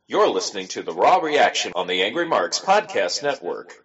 You're listening to the Raw Reaction on the AngryMarks Podcast Network.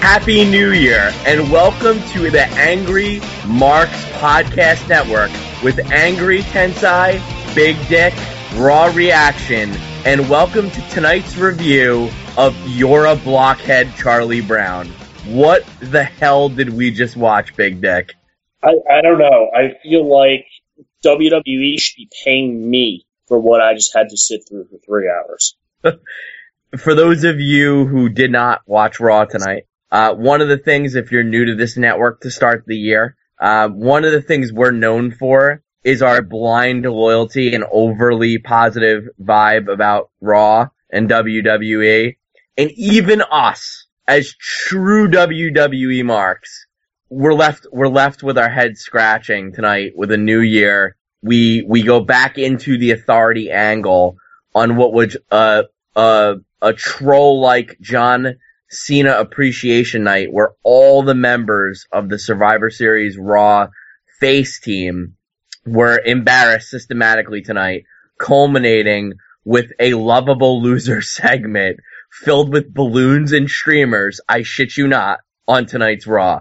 Happy New Year, and welcome to the AngryMarks Podcast Network with AngryTensai, Big Vic, Raw Reaction, and welcome to tonight's review of You're a Blockhead, Charlie Brown. What the hell did we just watch, Big Vic? I don't know. I feel like WWE should be paying me for what I just had to sit through for 3 hours. For those of you who did not watch Raw tonight, one of the things, if you're new to this network to start the year, one of the things we're known for is our blind loyalty and overly positive vibe about Raw and WWE. And even us, as true WWE marks, we're left with our heads scratching tonight with a new year. We go back into the authority angle on what was a troll-like John Cena Appreciation Night, where all the members of the Survivor Series Raw face team were embarrassed systematically tonight, culminating with a lovable loser segment filled with balloons and streamers, I shit you not, on tonight's Raw.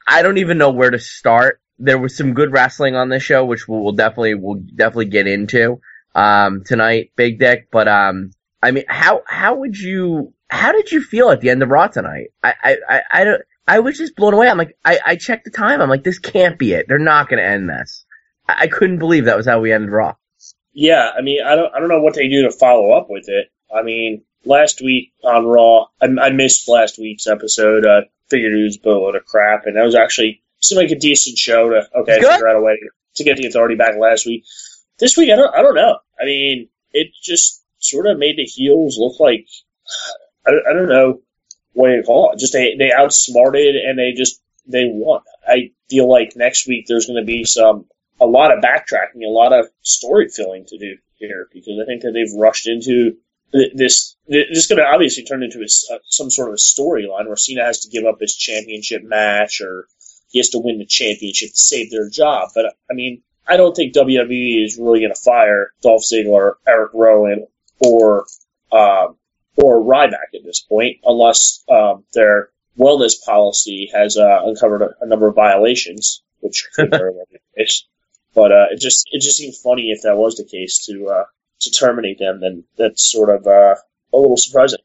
I don't even know where to start. There was some good wrestling on this show, which we'll definitely get into tonight, Big Dick, but I mean, how did you feel at the end of Raw tonight? I was just blown away. I'm like, I checked the time. I'm like, this can't be it. They're not going to end this. I couldn't believe that was how we ended Raw. Yeah, I mean, I don't know what they do to follow up with it. I mean, last week on Raw, I missed last week's episode. Figured it was a load of crap, and that was actually seemed like a decent show to figure out a way to get the authority back last week. This week, I don't know. I mean, it just sort of made the heels look like, I don't know what you call it. Just they outsmarted and they won. I feel like next week there's going to be a lot of backtracking, a lot of story filling to do here, because I think that they've rushed into this. This is going to obviously turn into some sort of a storyline where Cena has to give up his championship match, or he has to win the championship to save their job. But I mean, I don't think WWE is really going to fire Dolph Ziggler, Eric Rowan, or Ryback at this point, unless their wellness policy has uncovered a number of violations, which could very well be the case. But it just seems funny if that was the case to terminate them. Then that's sort of a little surprising.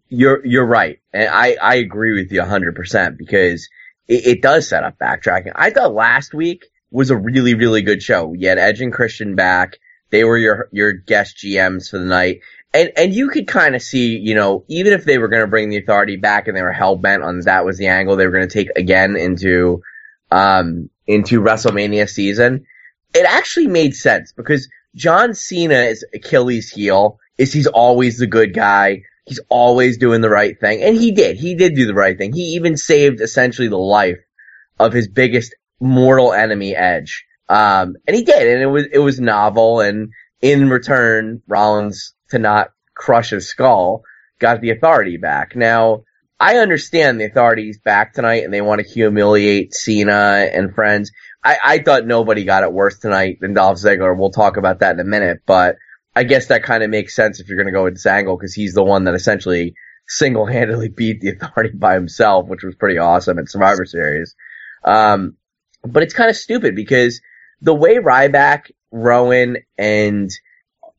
You're right, and I agree with you 100% because it does set up backtracking. I thought last week was a really, really good show. You had Edge and Christian back. They were your guest GMs for the night. And you could kind of see, you know, even if they were going to bring the authority back and they were hell-bent on that was the angle they were going to take again into WrestleMania season, it actually made sense because John Cena's Achilles heel is he's always the good guy. He's always doing the right thing. And he did do the right thing. He even saved essentially the life of his biggest mortal enemy, Edge. And he did, and it was novel, and in return, Rollins, to not crush his skull, got the authority back. Now, I understand the authority's back tonight and they want to humiliate Cena and friends. I thought nobody got it worse tonight than Dolph Ziggler. We'll talk about that in a minute, but I guess that kind of makes sense if you're going to go with this angle because he's the one that essentially single-handedly beat the authority by himself, which was pretty awesome at Survivor Series. But it's kind of stupid because the way Ryback, Rowan, and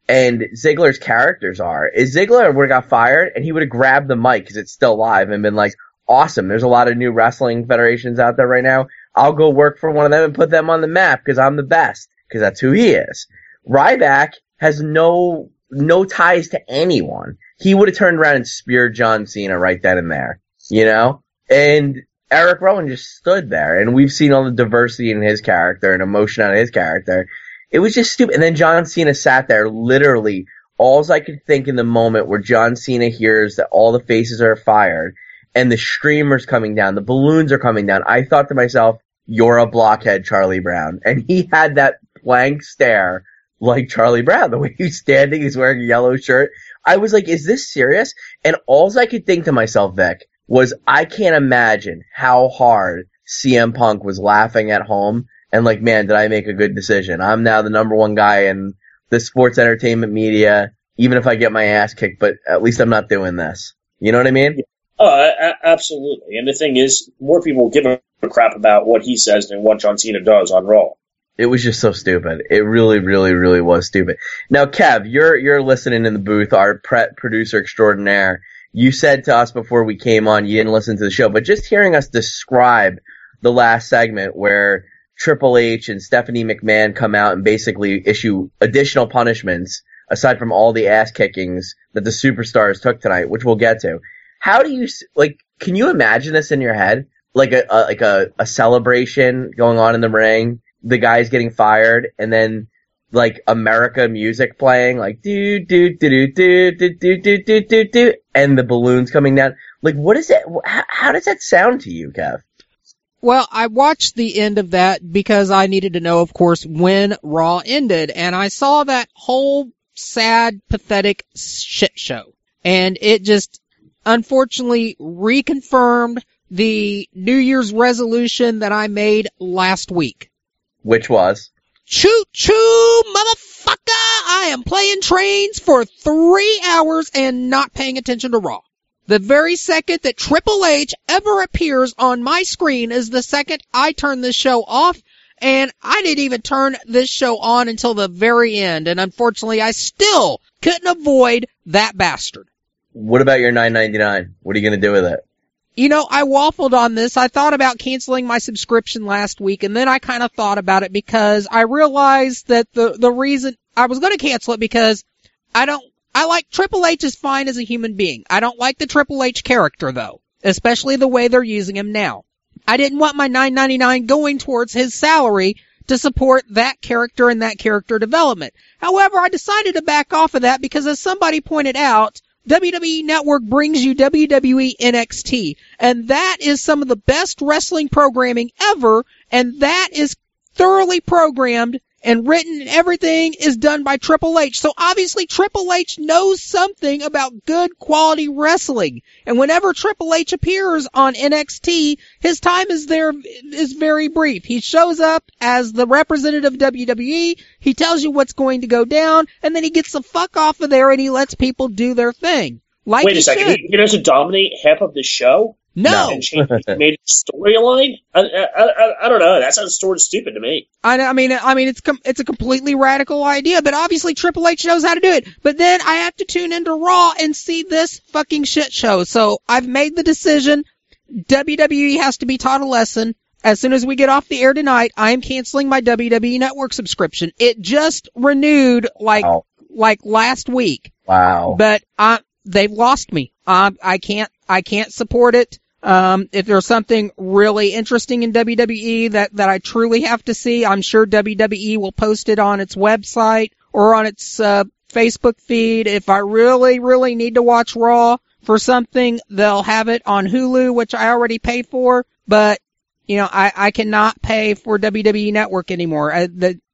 Ziggler's characters are, is Ziggler would have got fired and he would have grabbed the mic because it's still live and been like, awesome, there's a lot of new wrestling federations out there right now. I'll go work for one of them and put them on the map because I'm the best, because that's who he is. Ryback has no no ties to anyone. He would have turned around and speared John Cena right then and there, you know? And Eric Rowan just stood there, and we've seen all the diversity in his character and emotion out of his character. It was just stupid. And then John Cena sat there, literally, all I could think in the moment where John Cena hears that all the faces are fired, and the streamer's coming down, the balloons are coming down. I thought to myself, you're a blockhead, Charlie Brown. And he had that blank stare like Charlie Brown, the way he's standing, he's wearing a yellow shirt. I was like, is this serious? And all I could think to myself, Vic, was I can't imagine how hard CM Punk was laughing at home and like, man, did I make a good decision? I'm now the number one guy in the sports entertainment media, even if I get my ass kicked, but at least I'm not doing this. You know what I mean? Oh, absolutely. And the thing is, more people give a crap about what he says than what John Cena does on Raw. It was just so stupid. It really, really, really was stupid. Now, Kev, you're listening in the booth, our producer extraordinaire. You said to us before we came on, you didn't listen to the show, but just hearing us describe the last segment where Triple H and Stephanie McMahon come out and basically issue additional punishments aside from all the ass kickings that the superstars took tonight, which we'll get to. How do you, like, can you imagine this in your head? Like a celebration going on in the ring, the guys getting fired, and then like America music playing, like do do do do do do do do do do, and the balloons coming down. Like, what is it? How does that sound to you, Kev? Well, I watched the end of that because I needed to know, of course, when Raw ended, and I saw that whole sad, pathetic shit show, and it just unfortunately reconfirmed the New Year's resolution that I made last week. Which was? Choo choo, motherfucker! I am playing trains for 3 hours and not paying attention to Raw. The very second that Triple H ever appears on my screen is the second I turn this show off, and I didn't even turn this show on until the very end, and unfortunately I still couldn't avoid that bastard. What about your $9.99? What are you going to do with it? You know, I waffled on this. I thought about canceling my subscription last week, and then I kind of thought about it because I realized that the reason I was going to cancel it because I like Triple H is fine as a human being. I don't like the Triple H character though, especially the way they're using him now. I didn't want my $9.99 going towards his salary to support that character and that character development. However, I decided to back off of that because as somebody pointed out, WWE Network brings you WWE NXT, and that is some of the best wrestling programming ever, and that is thoroughly programmed and written, and everything is done by Triple H. So obviously Triple H knows something about good quality wrestling. And whenever Triple H appears on NXT, his time is very brief. He shows up as the representative of WWE, he tells you what's going to go down, and then he gets the fuck off of there and he lets people do their thing. Like Wait a second, he doesn't dominate half of the show? No. And made a storyline? I don't know. That sounds sort of stupid to me. I mean, it's a completely radical idea, but obviously Triple H knows how to do it. But then I have to tune into Raw and see this fucking shit show. So I've made the decision. WWE has to be taught a lesson. As soon as we get off the air tonight, I am canceling my WWE Network subscription. It just renewed like last week. Wow. But they've lost me. I can't support it. If there's something really interesting in WWE that I truly have to see, I'm sure WWE will post it on its website or on its Facebook feed. If I really, really need to watch Raw for something, they'll have it on Hulu, which I already pay for. But, you know, I cannot pay for WWE Network anymore.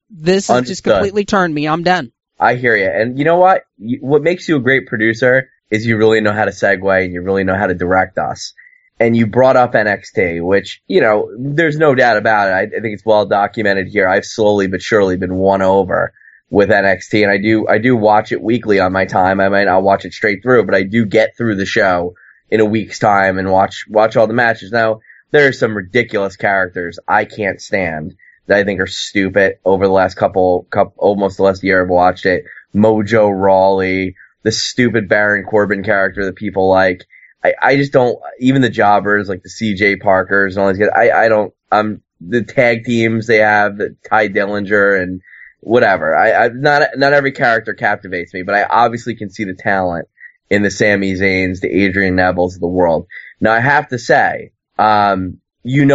This has just completely turned me. I'm done. I hear you. And you know what? What makes you a great producer is you really know how to segue and you really know how to direct us. And you brought up NXT, which, you know, there's no doubt about it. I think it's well documented here. I've slowly but surely been won over with NXT, and I do watch it weekly on my time. I might not watch it straight through, but I do get through the show in a week's time and watch all the matches. Now, there are some ridiculous characters I can't stand that I think are stupid over the last almost the last year I've watched it. Mojo Rawley, the stupid Baron Corbin character that people like. I just don't, even the jobbers like the CJ Parkers and all these guys, the tag teams they have, the Ty Dillinger and whatever. I not every character captivates me, but I obviously can see the talent in the Sami Zayns, the Adrian Nevilles of the world. Now I have to say, to your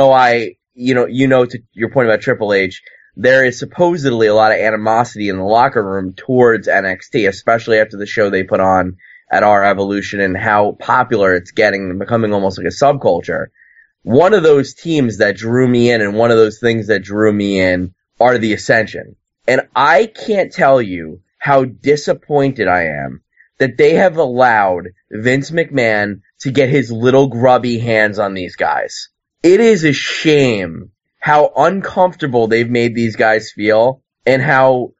point about Triple H, there is supposedly a lot of animosity in the locker room towards NXT, especially after the show they put on at our Evolution and how popular it's getting and becoming almost like a subculture. One of those teams that drew me in and one of those things that drew me in are the Ascension. And I can't tell you how disappointed I am that they have allowed Vince McMahon to get his little grubby hands on these guys. It is a shame how uncomfortable they've made these guys feel and how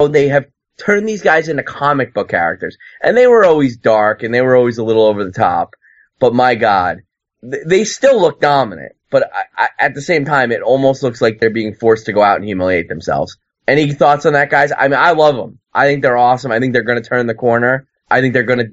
they have turned these guys into comic book characters. And they were always dark and they were always a little over the top. But my God, they still look dominant. But at the same time, it almost looks like they're being forced to go out and humiliate themselves. Any thoughts on that, guys? I mean, I love them. I think they're awesome. I think they're going to turn the corner. I think they're going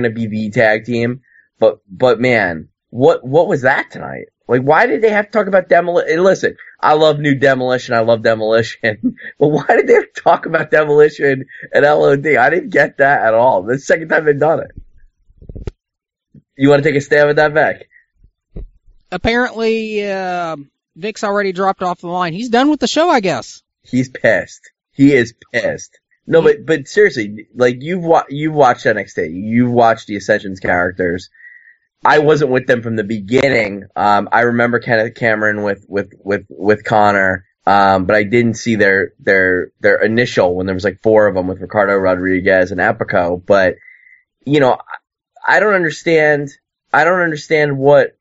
to be the tag team. But man, what was that tonight? Like, why did they have to talk about Demolition? Listen, I love New Demolition. I love Demolition. But why did they have to talk about Demolition and LOD? I didn't get that at all. This is the second time they've done it. You want to take a stab at that, Vic? Apparently, Vic's already dropped off the line. He's done with the show, I guess. He's pissed. He is pissed. No, but seriously, like, you've watched NXT. You've watched the Ascension's characters. I wasn't with them from the beginning. I remember Kenneth Cameron with Connor. But I didn't see their initial when there was like 4 of them with Ricardo Rodriguez and Epico. But, I don't understand what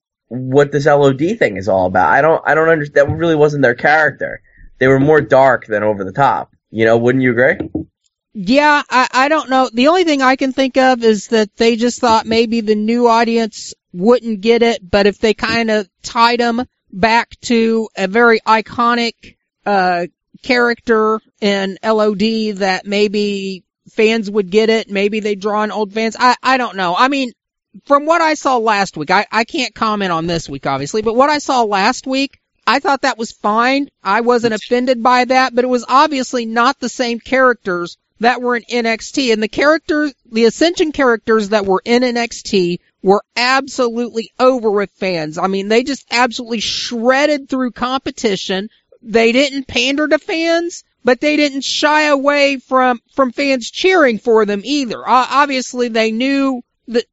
this LOD thing is all about. I don't understand. That really wasn't their character. They were more dark than over the top. Wouldn't you agree? Yeah, I don't know. The only thing I can think of is that they just thought maybe the new audience wouldn't get it, but if they kind of tied them back to a very iconic character in LOD, that maybe fans would get it. Maybe they'd draw in old fans. I don't know. I mean, from what I saw last week, I can't comment on this week, obviously, but what I saw last week, I thought that was fine. I wasn't offended by that, but it was obviously not the same characters that were in NXT. And the Ascension characters that were in NXT were absolutely over with fans. I mean, they just absolutely shredded through competition. They didn't pander to fans, but they didn't shy away from fans cheering for them either. Obviously, they knew the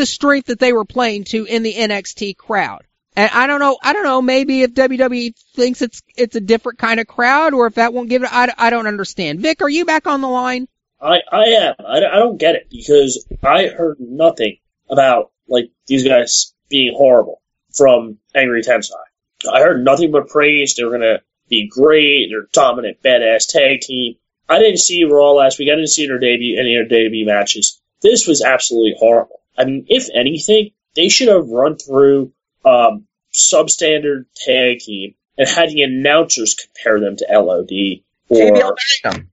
strength that they were playing to in the NXT crowd. And I don't know, maybe if WWE thinks it's a different kind of crowd, or if that won't give it, I don't understand. Vic, are you back on the line? I am. I don't get it, because I heard nothing about, like, these guys being horrible from AngryTensai. I heard nothing but praise. They were gonna be great. They're a dominant, badass tag team. I didn't see Raw last week. I didn't see any of their debut matches. This was absolutely horrible. I mean, if anything, they should have run through substandard tag team and had the announcers compare them to LOD. Or JBL buried them.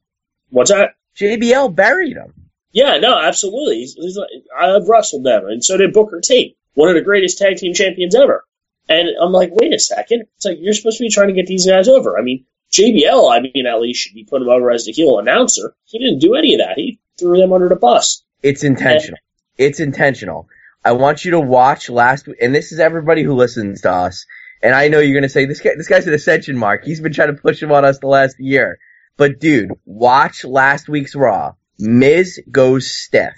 What's that? JBL buried them. Yeah, no, absolutely. He's like, I've wrestled them, and so did Booker T, one of the greatest tag team champions ever. And I'm like, wait a second. It's like, you're supposed to be trying to get these guys over. I mean, JBL, at least should be put him over as the heel announcer. He didn't do any of that. He threw them under the bus. It's intentional. It's intentional. I want you to watch last week, and this is everybody who listens to us, and I know you're going to say, this guy's an Ascension mark. He's been trying to push him on us the last year. But dude, watch last week's Raw. Miz goes stiff.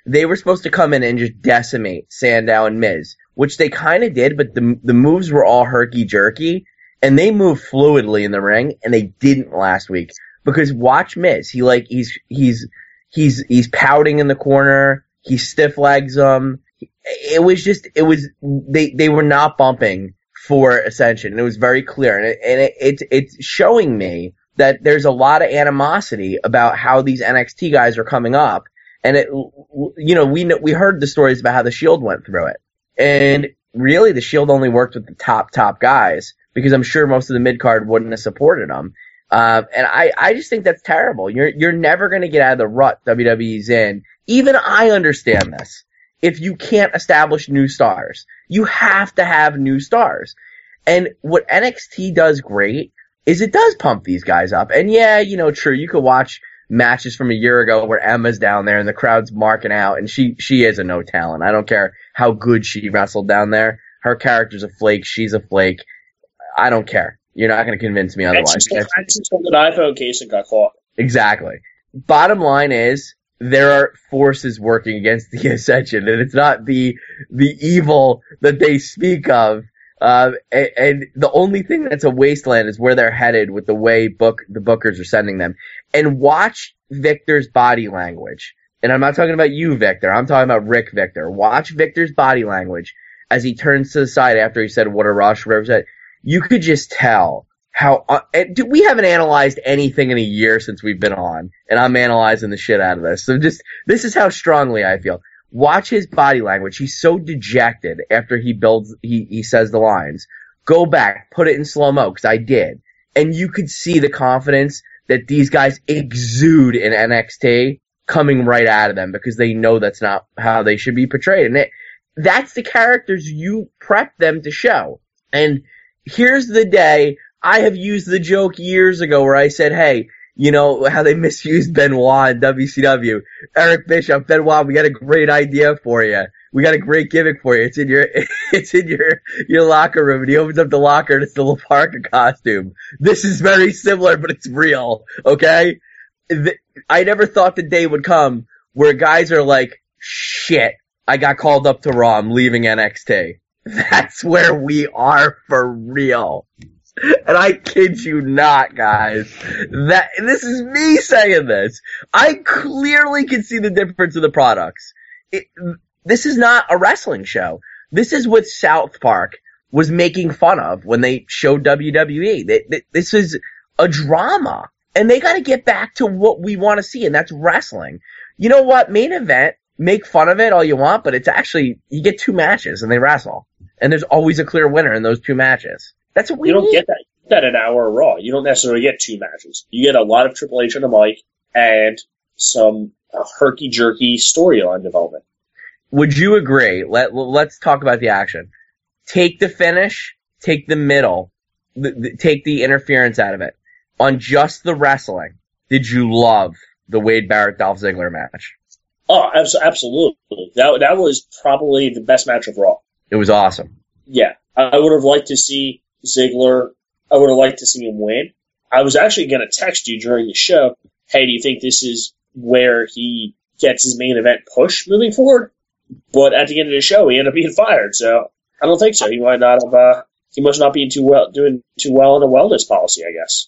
They were supposed to come in and just decimate Sandow and Miz, which they kind of did, but the moves were all herky-jerky, and they moved fluidly in the ring, and they didn't last week. Because watch Miz. He's pouting in the corner. He stiff legs them. They were not bumping for Ascension, and it was very clear. And it's showing me that there's a lot of animosity about how these NXT guys are coming up. And we heard the stories about how the Shield went through it. And really, the Shield only worked with the top guys, because I'm sure most of the mid-card wouldn't have supported them. And I just think that's terrible. You're never going to get out of the rut WWE's in. Even I understand this. If you can't establish new stars, you have to have new stars. And what NXT does great is it does pump these guys up. And yeah, true, you could watch matches from a year ago where Emma's down there and the crowd's marking out, and she is a no talent. I don't care how good she wrestled down there. Her character's a flake. She's a flake. I don't care. You're not going to convince me otherwise. I just told an iPhone case and got caught. Exactly. Bottom line is, there are forces working against the Ascension, and it's not the evil that they speak of. And the only thing that's a wasteland is where they're headed with the way the bookers are sending them. And watch Victor's body language. And I'm not talking about you, Victor. I'm talking about Rick Victor. Watch Victor's body language as he turns to the side after he said, "What a rush," whatever he said. You could just tell how, we haven't analyzed anything in a year since we've been on, and I'm analyzing the shit out of this. So this is how strongly I feel. Watch his body language. He's so dejected after he says the lines. Go back, put it in slow-mo, because I did. And you could see the confidence that these guys exude in NXT coming right out of them, because they know that's not how they should be portrayed. And that's the characters you prep them to show. And here's the day. I have used the joke years ago where I said, hey, how they misused Benoit in WCW. Eric Bischoff, Benoit, we got a great idea for you. We got a great gimmick for you. It's in your locker room. And he opens up the locker and it's the La Parka costume. This is very similar, but it's real. Okay? I never thought the day would come where guys are like, shit, I got called up to Raw. I'm leaving NXT. That's where we are for real. And I kid you not, guys. This is me saying this. I clearly can see the difference in the products. This is not a wrestling show. This is what South Park was making fun of when they showed WWE. This is a drama. And they gotta get back to what we want to see, and that's wrestling. You know what? Main event, make fun of it all you want, but it's actually, you get 2 matches and they wrestle. And there's always a clear winner in those 2 matches. That's what we need. You don't get that. You get that an hour of Raw. You don't necessarily get 2 matches. You get a lot of Triple H on the mic and some herky-jerky storyline development. Would you agree? Let's talk about the action. Take the finish, take the middle, take the interference out of it. On just the wrestling, did you love the Wade Barrett-Dolph Ziggler match? Oh, absolutely. That was probably the best match of Raw. It was awesome. Yeah. I would have liked to see Ziggler. I would have liked to see him win. I was actually going to text you during the show, hey, do you think this is where he gets his main event push moving forward? But at the end of the show, he ended up being fired, so I don't think so. He might not have, he must not be doing too well in a wellness policy, I guess.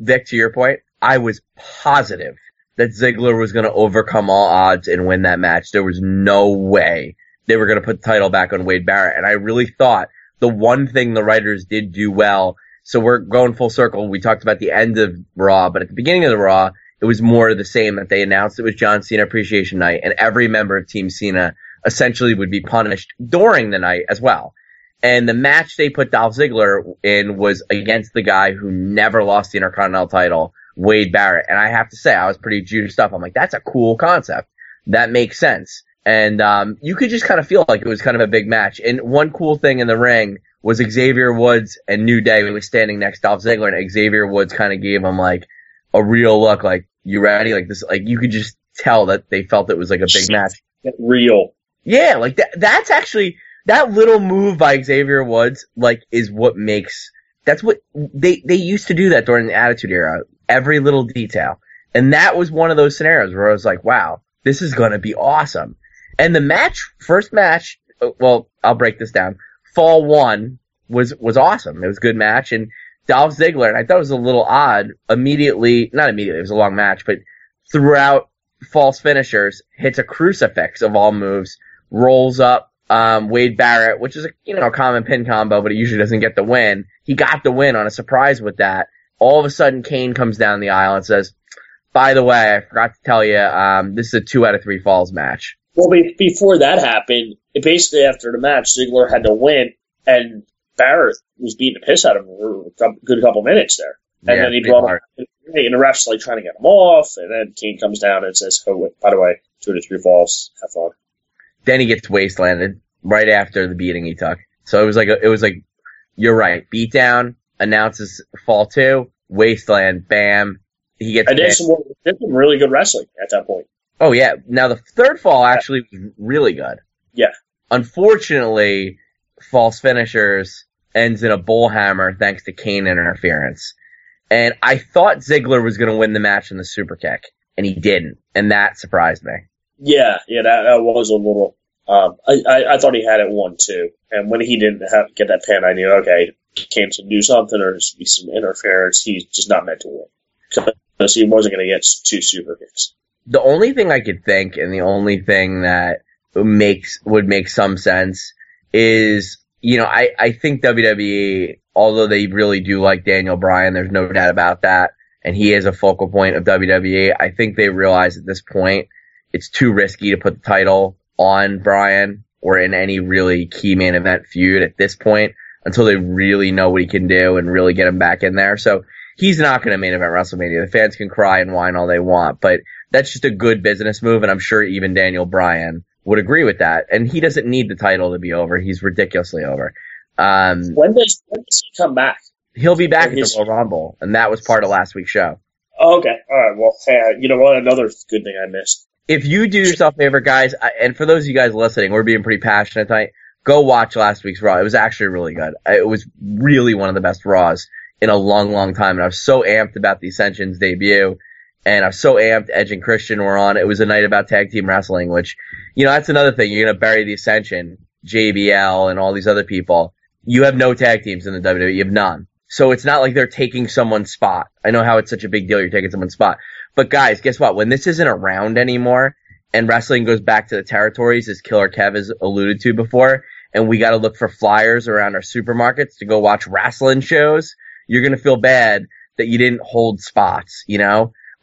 Vic, to your point, I was positive that Ziggler was going to overcome all odds and win that match. There was no way they were going to put the title back on Wade Barrett. And I really thought the one thing the writers did do well, so we're going full circle. We talked about the end of Raw, but at the beginning of the Raw, it was more of the same, that they announced it was John Cena Appreciation Night, and every member of Team Cena essentially would be punished during the night as well. And the match they put Dolph Ziggler in was against the guy who never lost the Intercontinental title, Wade Barrett. And I have to say, I was pretty juiced up. I'm like, that's a cool concept. That makes sense. And you could just kind of feel like it was kind of a big match. And one cool thing in the ring was Xavier Woods and New Day was standing next to Dolph Ziggler, and Xavier Woods kind of gave him like a real look, like, you ready? Like this, like you could just tell that they felt it was like a big match. Real. Yeah, like that's actually, that little move by Xavier Woods, like, is what makes, that's what, they used to do that during the Attitude Era. Every little detail. And that was one of those scenarios where I was like, wow, this is gonna be awesome. And the first match, well, I'll break this down. Fall 1 was awesome. It was a good match, and Dolph Ziggler, and I thought it was a little odd, not immediately, it was a long match, but throughout false finishers, hits a crucifix of all moves, rolls up Wade Barrett, which is a common pin combo, but he usually doesn't get the win. He got the win on a surprise with that. All of a sudden, Kane comes down the aisle and says, by the way, I forgot to tell you, this is a 2 out of 3 falls match. Well, before that happened, basically after the match, Ziggler had to win, and Barrett was beating the piss out of him for a good couple minutes there. And then he brought him, and the ref's like trying to get him off, and then Kane comes down and says, oh, by the way, 2 out of 3 falls, have fun. Then he gets wastelanded right after the beating he took. So it was like, you're right, beat down, announces fall 2, Wasteland, bam, he gets I did some really good wrestling at that point. Oh, yeah. Now, the third fall actually was really good. Yeah. Unfortunately, false finishers ends in a bullhammer thanks to Kane interference. And I thought Ziggler was going to win the match in the super kick, and he didn't, and that surprised me. Yeah, that was a little. I thought he had it won too, and when he didn't get that pin, I knew okay, Kane's to do something or there's be some interference. He's just not meant to win because he wasn't going to get 2 super kicks. The only thing I could think, and the only thing that would make some sense is, I think WWE, although they really do like Daniel Bryan, there's no doubt about that, and he is a focal point of WWE, I think they realize at this point it's too risky to put the title on Bryan or in any really key main event feud at this point until they really know what he can do and really get him back in there. So he's not going to main event WrestleMania. The fans can cry and whine all they want, but that's just a good business move, and I'm sure even Daniel Bryan would agree with that. And he doesn't need the title to be over. He's ridiculously over. When does he come back? He'll be back at the Royal Rumble, and that was part of last week's show. Oh, okay. All right. Well, you know what? Another good thing I missed. If you do yourself a favor, guys, and for those of you guys listening, we're being pretty passionate tonight, go watch last week's Raw. It was actually really good. It was really one of the best Raws in a long, long time, and I was so amped about the Ascension's debut. And I was so amped Edge and Christian were on. It was a night about tag team wrestling, which, that's another thing. You're going to bury the Ascension, JBL, and all these other people. You have no tag teams in the WWE. You have none. So it's not like they're taking someone's spot. I know how it's such a big deal you're taking someone's spot. But guys, guess what? When this isn't around anymore and wrestling goes back to the territories, as Killer Kev has alluded to before, and we got to look for flyers around our supermarkets to go watch wrestling shows, you're going to feel bad that you didn't hold spots,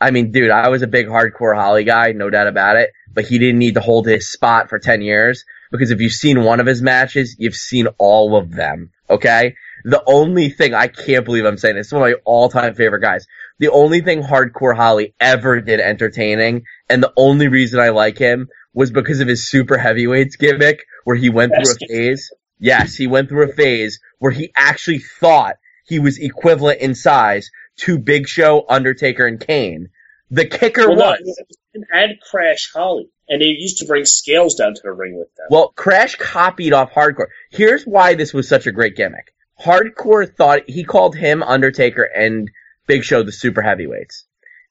I mean, dude, I was a big Hardcore Holly guy, no doubt about it, but he didn't need to hold his spot for 10 years, because if you've seen one of his matches, you've seen all of them, okay? The only thing, I can't believe I'm saying this, one of my all-time favorite guys, the only thing Hardcore Holly ever did entertaining, and the only reason I like him, was because of his super heavyweights gimmick, where he went through a phase. Yes, he went through a phase where he actually thought he was equivalent in size to Big Show, Undertaker, and Kane. The kicker was... And Crash Holly. And they used to bring scales down to the ring with them. Well, Crash copied off Hardcore. Here's why this was such a great gimmick. Hardcore thought... He called him, Undertaker, and Big Show the super heavyweights.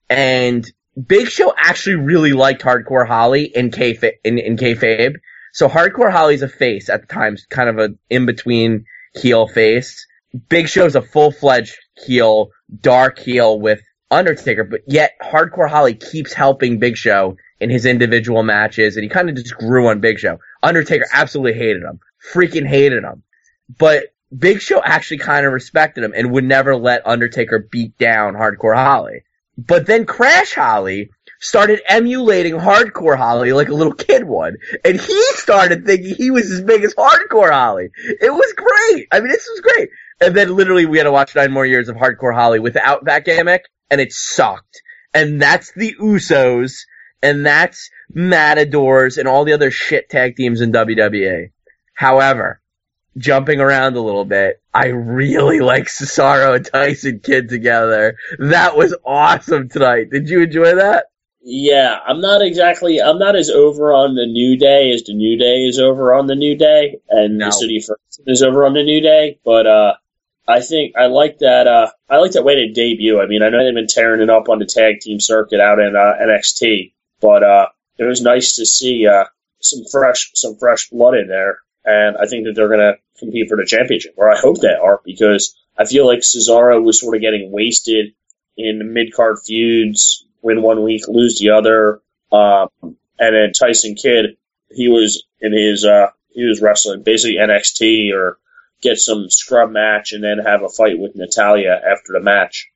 And Big Show actually really liked Hardcore Holly in kayfabe. So Hardcore Holly's a face at the time, kind of a in-between heel face. Big Show's a full-fledged heel, dark heel with Undertaker, but yet Hardcore Holly keeps helping Big Show in his individual matches, and he kind of just grew on Big Show. Undertaker absolutely hated him. Freaking hated him. But Big Show actually kind of respected him and would never let Undertaker beat down Hardcore Holly. But then Crash Holly started emulating Hardcore Holly like a little kid would. And he started thinking he was as big as Hardcore Holly. It was great. I mean, this was great. And then literally we had to watch 9 more years of Hardcore Holly without that gimmick, and it sucked. And that's the Usos, and that's Matadors, and all the other shit tag teams in WWE. However, jumping around a little bit, I really like Cesaro and Tyson Kidd together. That was awesome tonight. Did you enjoy that? Yeah, I'm not as over on the New Day as the New Day is over on the New Day, and the City Ferguson is over on the New Day, but I think I like that way to debut. I mean, I know they've been tearing it up on the tag team circuit out in NXT, but it was nice to see some fresh blood in there, and I think that they're going to compete for the championship, or I hope they are, because I feel like Cesaro was sort of getting wasted in the mid-card feuds, win one week, lose the other, and then Tyson Kidd, he was wrestling basically NXT or get some scrub match and then have a fight with Natalya after the match.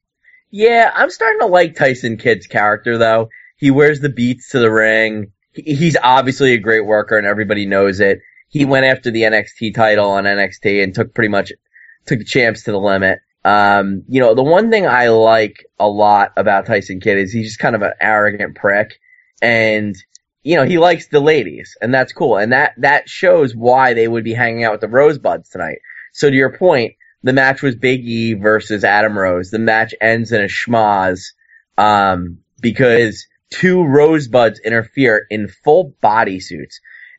Yeah, I'm starting to like Tyson Kidd's character, though. He wears the beats to the ring. He's obviously a great worker, and everybody knows it. He went after the NXT title on NXT and took the champs to the limit. The one thing I like a lot about Tyson Kidd is he's just kind of an arrogant prick, and he likes the ladies, and that's cool, and that shows why they would be hanging out with the Rosebuds tonight. So to your point, The match was Big E versus Adam Rose. The match ends in a schmoz, because two rosebuds interfere in full bodysuits.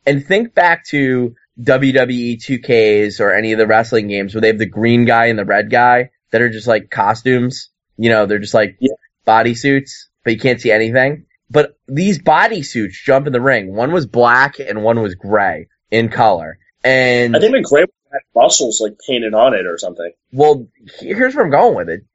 And think back to WWE 2Ks or any of the wrestling games where they have the green guy and the red guy that are just like costumes. You know, they're just like bodysuits, but you can't see anything. But these bodysuits jump in the ring. One was black and one was gray in color. And I think the gray had muscles like painted on it or something. Well, here's where I'm going with it.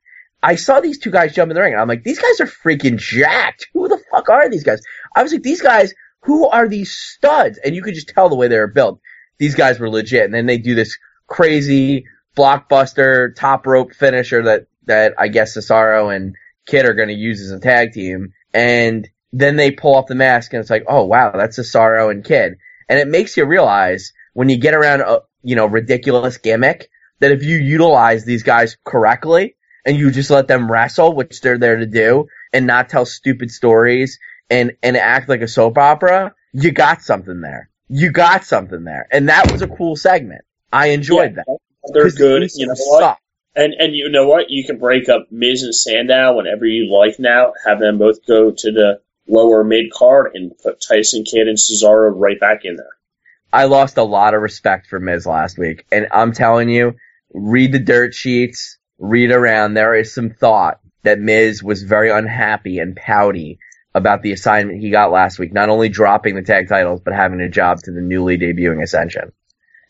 I saw these two guys jump in the ring, and I'm like, these guys are freaking jacked. Who the fuck are these guys? I was like, these guys, who are these studs? And you could just tell the way they were built. These guys were legit. And then they do this crazy blockbuster top rope finisher that I guess Cesaro and Kid are going to use as a tag team. And then they pull off the mask, and it's like, oh, wow, that's Cesaro and Kid. And it makes you realize when you get around a, ridiculous gimmick, that if you utilize these guys correctly and you just let them wrestle, which they're there to do, and not tell stupid stories and act like a soap opera, you got something there. And that was a cool segment. I enjoyed that. They're good. You know what? And you know what? You can break up Miz and Sandow whenever you like now, have them both go to the lower mid card and put Tyson Kidd and Cesaro right back in there. I lost a lot of respect for Miz last week, and I'm telling you, read the dirt sheets, read around. There is some thought that Miz was very unhappy and pouty about the assignment he got last week, not only dropping the tag titles, but having a job to the newly debuting Ascension.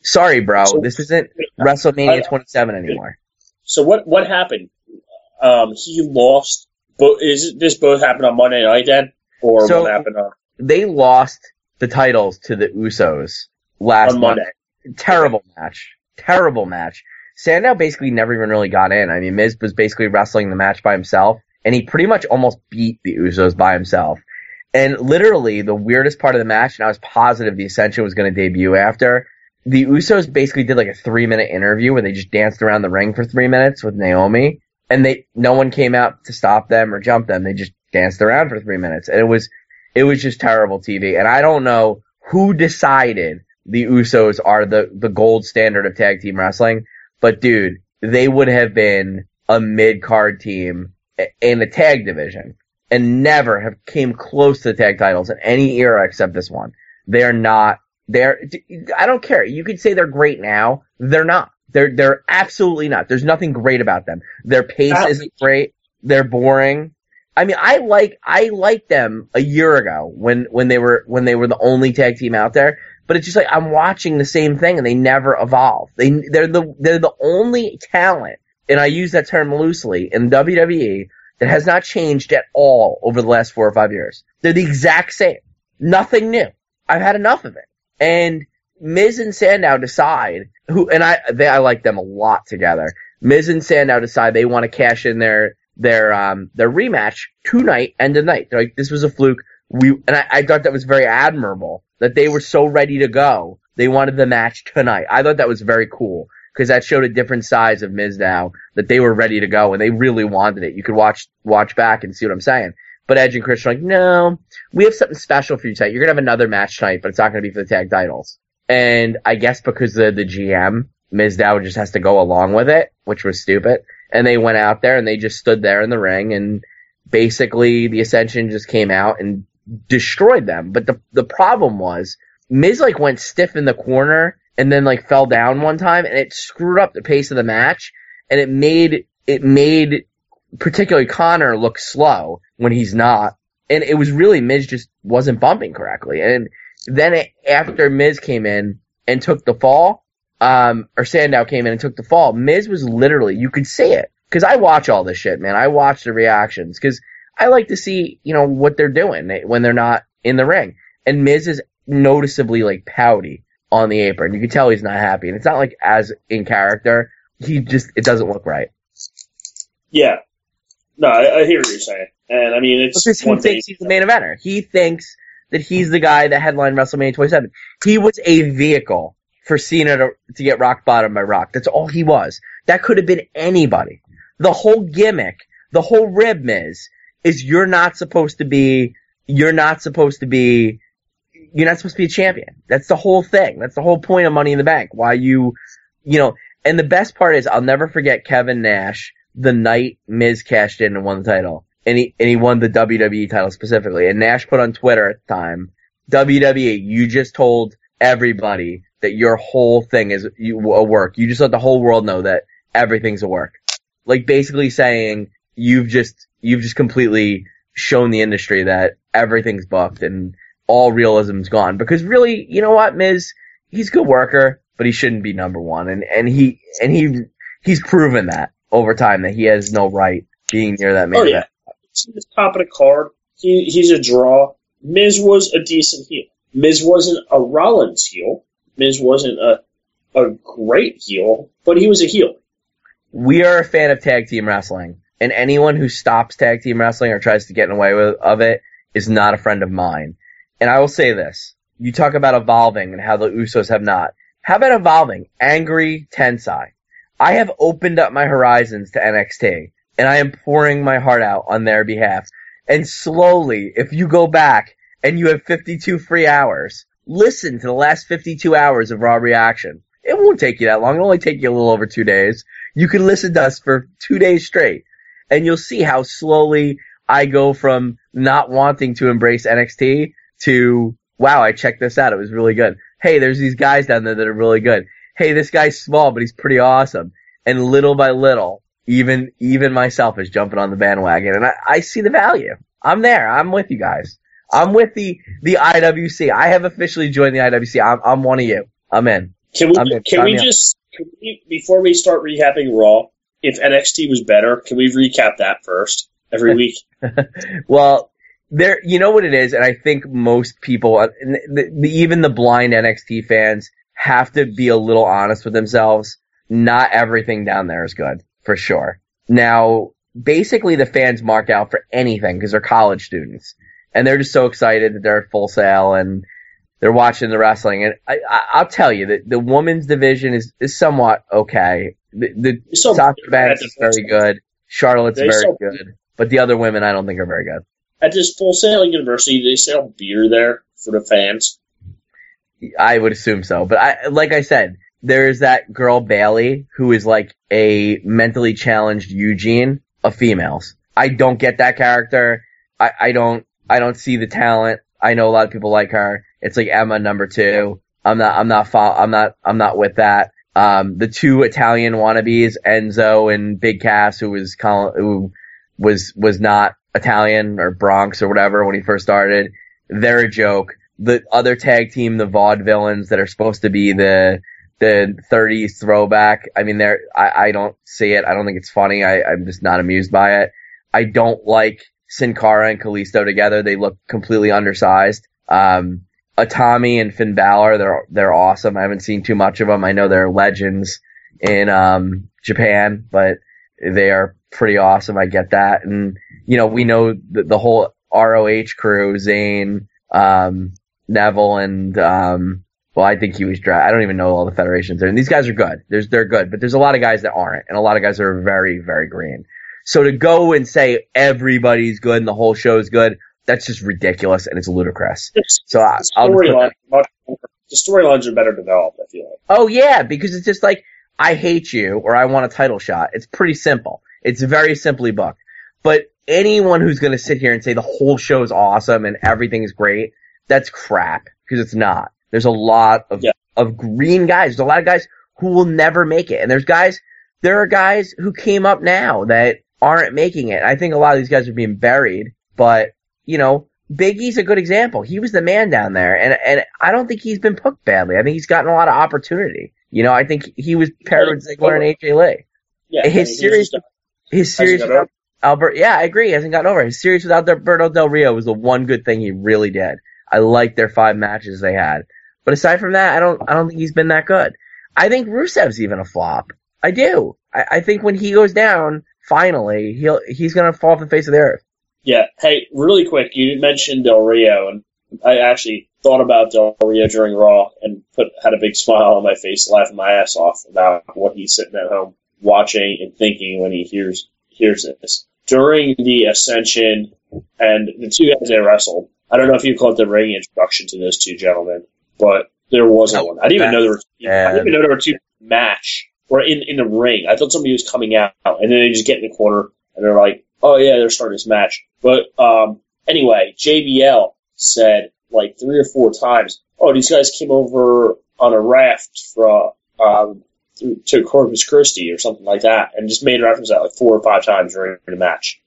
Sorry, bro, this isn't WrestleMania 27 anymore. So what happened? He lost. Is this both happened on Monday night then, or what happened on? They lost the titles to the Usos last Monday. Terrible match. Sandow basically never even really got in. I mean, Miz was basically wrestling the match by himself, and he pretty much almost beat the Usos by himself. And literally, the weirdest part of the match, and I was positive the Ascension was going to debut after, the Usos basically did like a 3-minute interview where they just danced around the ring for 3 minutes with Naomi, and no one came out to stop them or jump them. They just danced around for 3 minutes, and it was just terrible TV. And I don't know who decided the Usos are the gold standard of tag team wrestling, but dude, they would have been a mid-card team in the tag division and never have came close to the tag titles in any era except this one. I don't care. You could say they're great now. They're not. They're absolutely not. There's nothing great about them. Their pace isn't great. They're boring. I mean, I liked them a year ago when they were the only tag team out there. But it's just like I'm watching the same thing and they never evolve. They're the only talent, and I use that term loosely, in WWE that has not changed at all over the last 4 or 5 years. They're the exact same. Nothing new. I've had enough of it. And Miz and Sandow decide I like them a lot together. Miz and Sandow decide they want to cash in their rematch tonight, end of night. They're like, this was a fluke. I thought that was very admirable that they were so ready to go. They wanted the match tonight. I thought that was very cool because that showed a different size of Miz now, that they were ready to go and they really wanted it. You could watch back and see what I'm saying. But Edge and Christian are like, no, we have something special for you tonight. You're going to have another match tonight, but it's not going to be for the tag titles. And I guess because of the GM, Miz Dow just has to go along with it, which was stupid. And they went out there and they just stood there in the ring, and basically the Ascension just came out and destroyed them. But the problem was Miz went stiff in the corner and then fell down one time, and it screwed up the pace of the match, and it made particularly Connor look slow when he's not. And it was really Miz just wasn't bumping correctly. And then after Miz came in and took the fall, or Sandow came in and took the fall, Miz was literally, you could see it. Cause I watch all this shit, man. I watch the reactions cause I like to see, what they're doing when they're not in the ring. And Miz is noticeably pouty on the apron. You can tell he's not happy. And it's not as in character. It doesn't look right. Yeah. No, I hear what you're saying. And I mean, it's because he thinks he's the main eventer. He thinks that he's the guy that headlined WrestleMania 27. He was a vehicle for Cena to get rock bottom by Rock. That's all he was. That could have been anybody. The whole gimmick, the whole rib Miz, is you're not supposed to be a champion. That's the whole thing. That's the whole point of Money in the Bank. Why and And the best part is, I'll never forget Kevin Nash the night Miz cashed in and won the title. And he won the WWE title specifically. And Nash put on Twitter at the time, WWE, you just told everybody that your whole thing is a work. You just let the whole world know that everything's a work. Like basically saying you've just completely shown the industry that everything's booked and all realism's gone. Because really, you know what, Miz, he's a good worker, but he shouldn't be number one. And he's proven that over time that he has no right being near that main event. He's at the top of the card. He's a draw. Miz was a decent heel. Miz wasn't a Rollins heel. Miz wasn't a great heel, but he was a heel. We are a fan of tag team wrestling, and anyone who stops tag team wrestling or tries to get in the way of it is not a friend of mine. And I will say this. You talk about evolving and how the Usos have not. How about evolving? AngryTensai. I have opened up my horizons to NXT, and I am pouring my heart out on their behalf. And slowly, if you go back and you have 52 free hours, listen to the last 52 hours of Raw Reaction. It won't take you that long. It'll only take you a little over 2 days. You can listen to us for 2 days straight, and you'll see how slowly I go from not wanting to embrace NXT to, wow, I checked this out. It was really good. Hey, there's these guys down there that are really good. Hey, this guy's small, but he's pretty awesome. And little by little, even myself is jumping on the bandwagon, and I see the value. I'm there. I'm with you guys. I'm with the IWC. I have officially joined the IWC. I'm one of you. I'm in. Can we before we start recapping Raw, if NXT was better, can we recap that first every week? Well, you know what it is, and I think most people, even the blind NXT fans, have to be a little honest with themselves. Not everything down there is good, for sure. Now, basically the fans mark out for anything because they're college students. And they're just so excited that they're at Full Sail and they're watching the wrestling. And I'll tell you that the women's division is somewhat okay. The Sasha Banks is very good. Charlotte's very good. But the other women I don't think are very good. At this Full Sail University, do they sell beer there for the fans? I would assume so. But like I said, there's that girl Bailey who is like a mentally challenged Eugene of females. I don't get that character. I don't see the talent. I know a lot of people like her. It's like Emma number 2. I'm not with that. The two Italian wannabes, Enzo and Big Cass, who was not Italian or Bronx or whatever when he first started. They're a joke. The other tag team, the Vaudevillains that are supposed to be the 30s throwback. I mean, I don't see it. I don't think it's funny. I'm just not amused by it. I don't like Sin Cara and Kalisto together. They look completely undersized. Atami and Finn Balor, they're awesome. I haven't seen too much of them. I know they're legends in Japan, but they are pretty awesome. I get that. And, you know, we know the whole ROH crew, Zayn, Neville, and, well, I think he was drafted. I don't even know all the federations there. And these guys are good. They're good, but there's a lot of guys that aren't, and a lot of guys that are very, very green. So to go and say everybody's good and the whole show's good, that's just ridiculous and it's ludicrous. The storylines are better developed, I feel like. Oh yeah, because it's just like, I hate you or I want a title shot. It's pretty simple. It's very simply booked. But anyone who's going to sit here and say the whole show is awesome and everything is great, that's crap, because it's not. There's a lot of green guys. There's a lot of guys who will never make it. And there are guys who came up now that aren't making it. I think a lot of these guys are being buried, but, you know, Big E's a good example. He was the man down there, and I don't think he's been booked badly. I think he's gotten a lot of opportunity. You know, I think he was paired with Ziggler and AJ Lee. Yeah, his series without Albert, yeah, I agree. He hasn't gotten over. His series without Alberto Del Rio was the one good thing he really did. I liked their 5 matches they had. But aside from that, I don't think he's been that good. I think Rusev's even a flop. I do. I think when he goes down, finally, he's gonna fall off the face of the earth. Yeah. Hey, really quick, you mentioned Del Rio, and I actually thought about Del Rio during Raw and had a big smile on my face, laughing my ass off about what he's sitting at home watching and thinking when he hears this. During the Ascension and the two guys they wrestled, I don't know if you call it the ring introduction to those two gentlemen, but there wasn't one. I didn't even know there were two match or in the ring. I thought somebody was coming out, and then they just get in the corner, and they're like, oh yeah, they're starting this match. But anyway, JBL said like 3 or 4 times, oh, these guys came over on a raft from to Corpus Christi or something like that, and just made reference to that like 4 or 5 times during the match.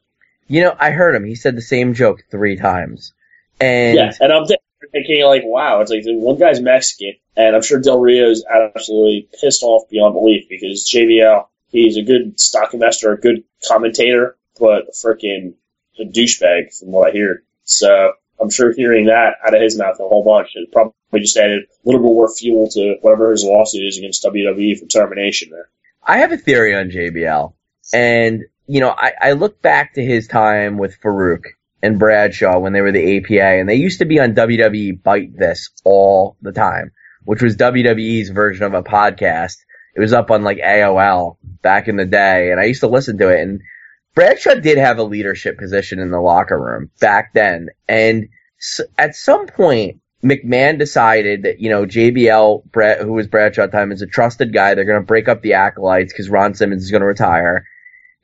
You know, I heard him. He said the same joke 3 times. And yeah, and I'm thinking like, wow, it's like the one guy's Mexican, and I'm sure Del Rio's absolutely pissed off beyond belief because JBL, he's a good stock investor, a good commentator, but freaking a douchebag from what I hear. So I'm sure hearing that out of his mouth a whole bunch has probably just added a little bit more fuel to whatever his lawsuit is against WWE for termination there. I have a theory on JBL, and you know, I look back to his time with Farouk and Bradshaw when they were the APA, and they used to be on WWE Bite This all the time, which was WWE's version of a podcast. It was up on like AOL back in the day, and I used to listen to it, and Bradshaw did have a leadership position in the locker room back then, and at some point, McMahon decided that, you know, JBL, who was Bradshaw at the time, is a trusted guy. They're going to break up the Acolytes because Ron Simmons is going to retire,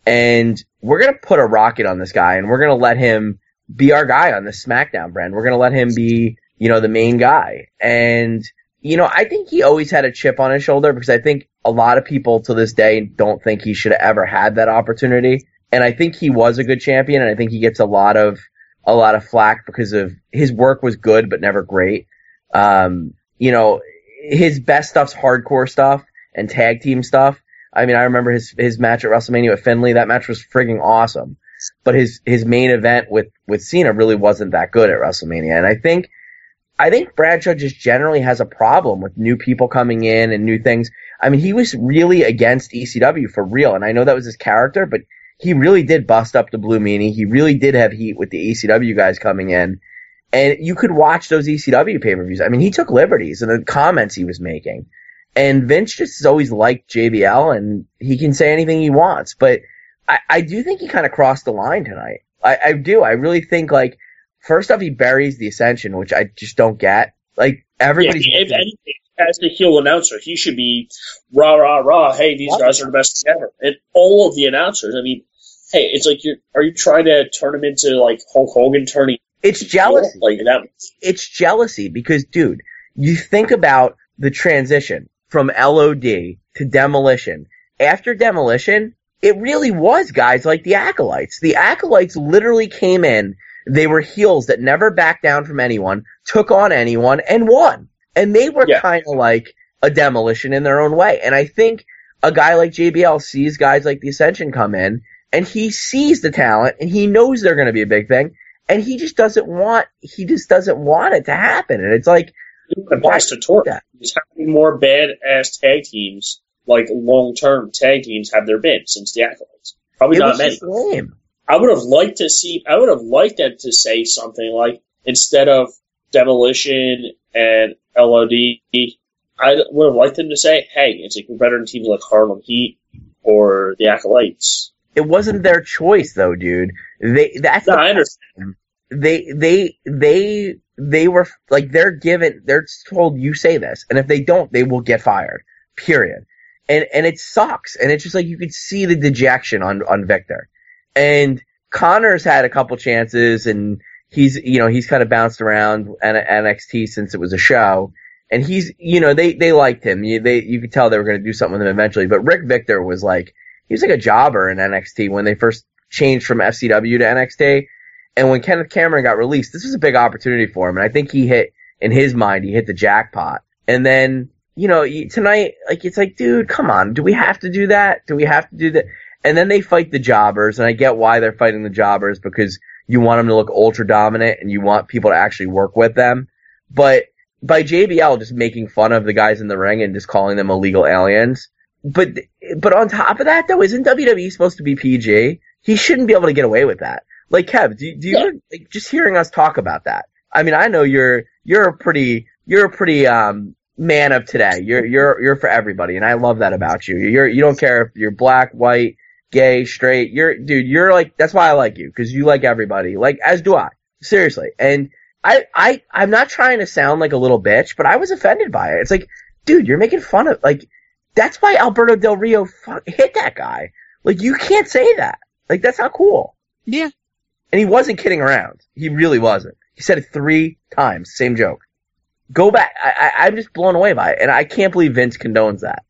and we're going to put a rocket on this guy, and we're going to let him be our guy on the SmackDown brand. We're going to let him be, you know, the main guy. And, you know, I think he always had a chip on his shoulder because I think a lot of people to this day don't think he should have ever had that opportunity. And I think he was a good champion, and I think he gets a lot of flack because of his work was good but never great. You know, his best stuff's hardcore stuff and tag team stuff. I mean, I remember his match at WrestleMania with Finlay. That match was frigging awesome. But his main event with Cena really wasn't that good at WrestleMania. And I think Bradshaw just generally has a problem with new people coming in and new things. I mean, he was really against ECW for real, and I know that was his character, but he really did bust up the Blue Meanie. He really did have heat with the ECW guys coming in. And you could watch those ECW pay-per-views. I mean, he took liberties in the comments he was making. And Vince just has always liked JBL, and he can say anything he wants. But I do think he kind of crossed the line tonight. I do. I really think, like, first off, he buries the Ascension, which I just don't get. Like, everybody's... Yeah, if anything, as the heel announcer, he should be rah, rah, rah, hey, these guys are the best ever. And all of the announcers, I mean, hey, it's like, are you trying to turn him into, like, Hulk Hogan turning... It's jealousy. Like that? It's jealousy because, dude, you think about the transition from LOD to Demolition. After Demolition, it really was guys like the Acolytes. The Acolytes literally came in. They were heels that never backed down from anyone, took on anyone, and won. And they were kind of like a Demolition in their own way. And I think a guy like JBL sees guys like the Ascension come in, and he sees the talent, and he knows they're going to be a big thing, and he just doesn't want it to happen. And it's like, pass the torch. There's having more bad-ass tag teams, like long-term tag teams, have there been since the Acolytes? Probably not many. Lame. I would have liked them to say something like, instead of Demolition and LOD, I would have liked them to say, hey, it's like we're better than teams like Harlem Heat or the Acolytes. It wasn't their choice, though, dude. I understand. They were, like, they're told, you say this, and if they don't, they will get fired. Period. And it sucks. And it's just like, you could see the dejection on Victor. And Connor's had a couple chances, and he's kind of bounced around NXT since it was a show. And he's, they liked him. You could tell they were going to do something with him eventually. But Rick Victor was like a jobber in NXT when they first changed from FCW to NXT. And when Kenneth Cameron got released, this was a big opportunity for him. And I think in his mind, he hit the jackpot. And then, tonight, like, it's like, dude, come on. Do we have to do that? Do we have to do that? And then they fight the jobbers, and I get why they're fighting the jobbers, because you want them to look ultra dominant and you want people to actually work with them. But by JBL just making fun of the guys in the ring and just calling them illegal aliens. But on top of that, though, isn't WWE supposed to be PG? He shouldn't be able to get away with that. Like, Kev, do you like, just hearing us talk about that? I mean, I know you're a pretty man of today. You're for everybody, and I love that about you. You don't care if you're black, white, gay, straight. You're like, that's why I like you, because you like everybody. Like, as do I. Seriously. And I'm not trying to sound like a little bitch, but I was offended by it. It's like, dude, you're making fun of, like, That's why Alberto Del Rio hit that guy. Like, you can't say that. Like, that's not cool. Yeah. And he wasn't kidding around. He really wasn't. He said it 3 times. Same joke. Go back. I'm just blown away by it. And I can't believe Vince condones that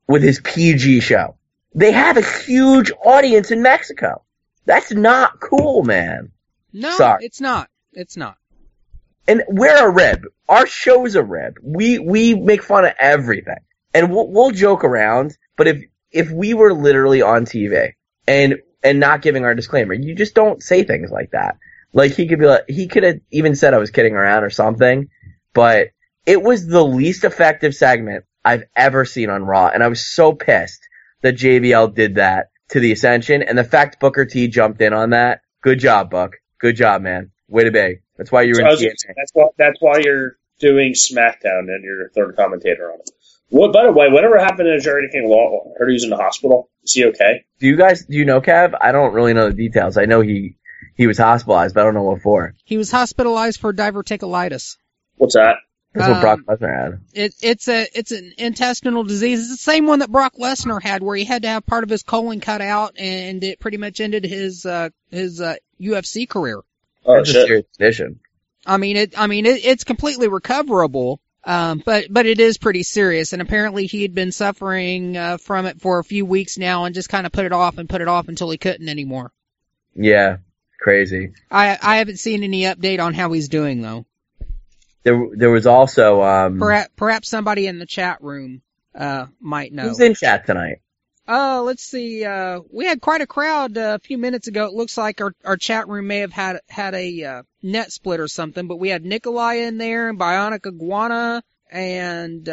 with his PG show. They have a huge audience in Mexico. That's not cool, man. No, Sorry. It's not. It's not. And we're a rib. Our show's a rib. We make fun of everything. And we'll joke around, but if we were literally on TV and not giving our disclaimer, you just don't say things like that. Like, he could have even said I was kidding around or something, but it was the least effective segment I've ever seen on Raw, and I was so pissed that JBL did that to the Ascension, and the fact Booker T jumped in on that, good job, Buck. Good job, man. Way to be. That's why you're in TNA. That's why you're doing SmackDown and you're a third commentator on it. What, by the way, whatever happened to Jerry King Law? I heard he was in the hospital. Is he okay? Do you know, Kev? I don't really know the details. I know he was hospitalized, but I don't know what for. He was hospitalized for diverticulitis. What's that? That's what Brock Lesnar had. It's an intestinal disease. It's the same one that Brock Lesnar had, where he had to have part of his colon cut out, and it pretty much ended his UFC career. Oh, That's a serious condition. It's completely recoverable. But it is pretty serious, and apparently he had been suffering from it for a few weeks now, and just kind of put it off until he couldn't anymore. Yeah, crazy. I haven't seen any update on how he's doing though. There was also perhaps somebody in the chat room might know. Who's in chat tonight? Let's see. We had quite a crowd a few minutes ago. It looks like our chat room may have had a net split or something, but we had Nikolai in there, and Bionic Iguana, and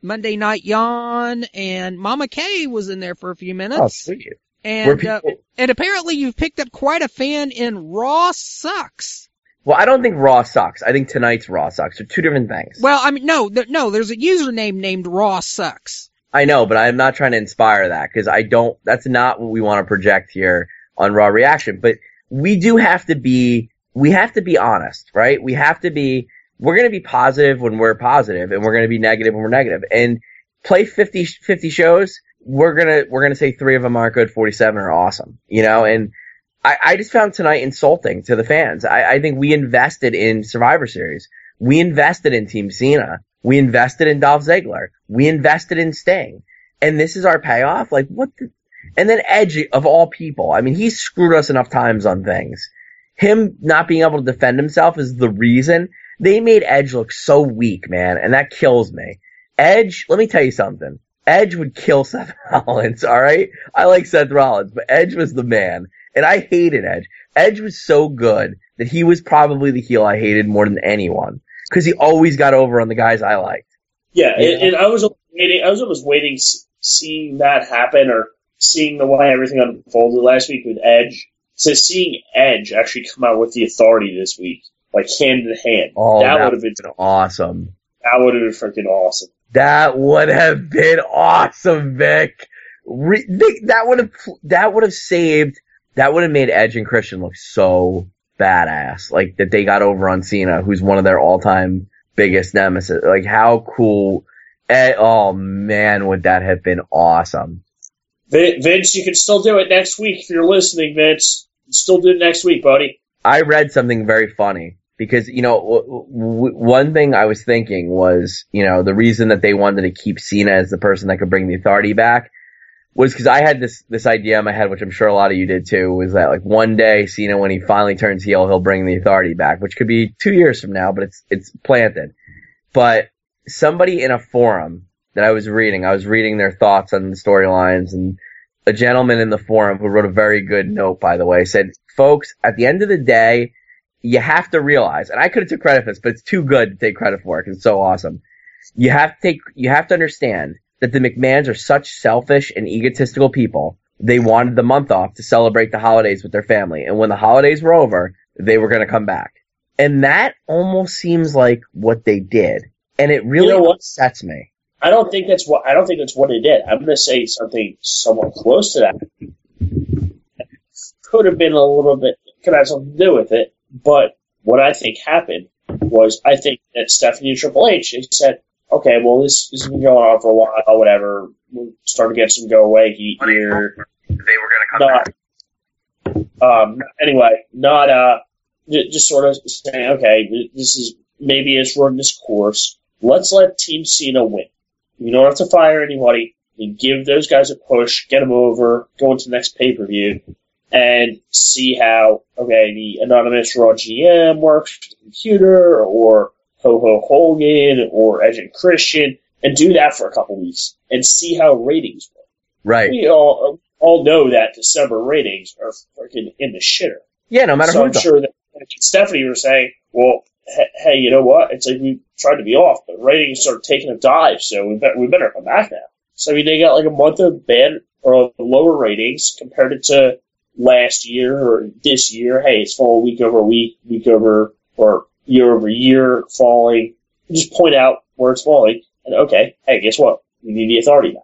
Monday Night Yawn, and Mama K was in there for a few minutes. Oh, sweet. And apparently you've picked up quite a fan in Raw Sucks. Well, I don't think Raw sucks. I think tonight's Raw sucks. They're two different things. Well, no, there's a username named Raw Sucks. I know, but I'm not trying to inspire that, because that's not what we want to project here on Raw Reaction. But we have to be honest, right? We're going to be positive when we're positive, and we're going to be negative when we're negative. And play 50 shows, we're going to say 3 of them aren't good, 47 are awesome, and I just found tonight insulting to the fans. I think we invested in Survivor Series. We invested in Team Cena. We invested in Dolph Ziggler. We invested in Sting. And this is our payoff? Like, what the... And then Edge, of all people. I mean, he's screwed us enough times on things. Him not being able to defend himself is the reason. They made Edge look so weak, man, and that kills me. Edge, let me tell you something. Edge would kill Seth Rollins, alright? I like Seth Rollins, but Edge was the man. And I hated Edge. Edge was so good that he was probably the heel I hated more than anyone. Because he always got over on the guys I liked. Yeah, and I was almost waiting, seeing that happen, or seeing the way everything unfolded last week with Edge, to seeing Edge actually come out with the authority this week, like hand in hand. Oh, that would have been awesome. That would have been freaking awesome. That would have been awesome, Vic. That would have made Edge and Christian look so badass. Like, that they got over on Cena, who's one of their all-time biggest nemesis. Like, how cool. Oh, man, would that have been awesome. Vince, you can still do it next week if you're listening, Vince. Still do it next week, buddy. I read something very funny. Because, one thing I was thinking was, the reason that they wanted to keep Cena as the person that could bring the authority back was because I had this idea in my head, which I'm sure a lot of you did too, was that, like, one day Cena, when he finally turns heel, he'll bring the authority back, which could be 2 years from now, but it's planted. But somebody in a forum that I was reading their thoughts on the storylines, and a gentleman in the forum who wrote a very good note, by the way, said, folks, at the end of the day, you have to realize, and I could have took credit for this, but it's too good to take credit for it because it's so awesome. You have to understand that the McMahons are such selfish and egotistical people. They wanted the month off to celebrate the holidays with their family, and when the holidays were over, they were going to come back. And that almost seems like what they did, and it really upsets me. I don't think that's what they did. I'm going to say something somewhat close to that. Could have been a little bit, could have something to do with it. But what I think happened was, I think that Stephanie and Triple H said, okay, well, this has been going on for a while, whatever. We're starting to get some go-away heat here. They were going to come back. Anyway, just sort of saying, okay, this is, maybe it's run this course. Let's let Team Cena win. You don't have to fire anybody. You give those guys a push, get them over, go into the next pay-per-view, and see how, okay, the anonymous Raw GM works with the computer, or Ho-Ho Hogan, or Edge and Christian, and do that for a couple weeks, and see how ratings work. Right. We all know that December ratings are freaking in the shitter. Yeah, no matter so who. I'm sure that Stephanie was saying, well, hey, you know what? It's like we tried to be off, but ratings started taking a dive, so we better come back now. So I mean, they got like a month of bad or lower ratings compared it to last year or this year. Hey, it's falling week over week over, or year over year falling. Just point out where it's falling, and okay, hey, guess what? We need the authority back.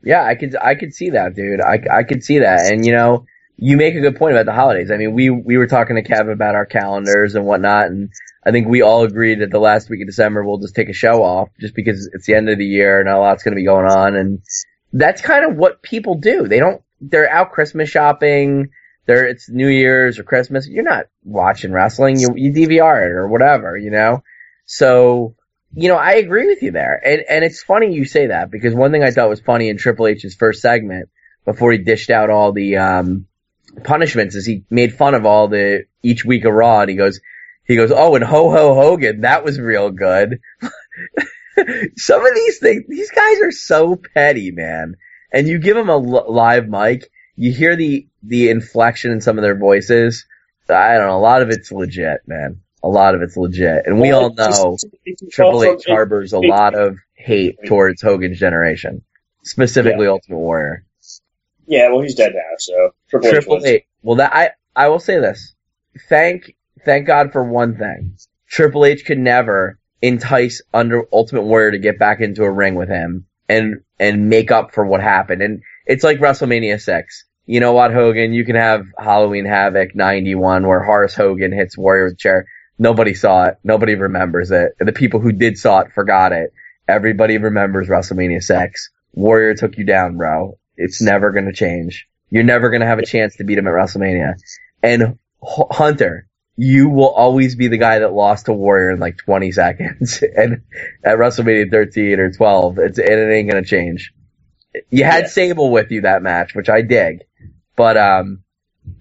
Yeah, I could see that, dude. I could see that, and you know, you make a good point about the holidays. I mean, we were talking to Kev about our calendars and whatnot, and I think we all agreed that the last week of December we'll just take a show off, just because it's the end of the year and a lot's going to be going on, and that's kind of what people do. They're out Christmas shopping. It's New Year's or Christmas. You're not watching wrestling. You DVR it or whatever, you know. So, you know, I agree with you there, and it's funny you say that, because one thing I thought was funny in Triple H's first segment before he dished out all the punishments is he made fun of each week of Raw, and he goes, oh, and Ho-Ho Hogan, that was real good. Some of these things, these guys are so petty, man. And you give them a live mic, you hear the inflection in some of their voices. I don't know, a lot of it's legit, man. A lot of it's legit. And we all know Triple H harbors a lot of hate towards Hogan's generation, specifically Ultimate Warrior. Yeah, well, he's dead now, so Triple H. Well, I will say this. Thank God for one thing. Triple H could never entice Ultimate Warrior to get back into a ring with him and make up for what happened. And it's like WrestleMania 6. You know what, Hogan? You can have Halloween Havoc 91 where Horace Hogan hits Warrior with a chair. Nobody saw it. Nobody remembers it. And the people who did saw it forgot it. Everybody remembers WrestleMania 6. Warrior took you down, bro. It's never going to change. You're never going to have a chance to beat him at WrestleMania. And Hunter, you will always be the guy that lost to Warrior in like 20 seconds. And at WrestleMania 13 or 12, it ain't going to change. You had Sable with you that match, which I dig. But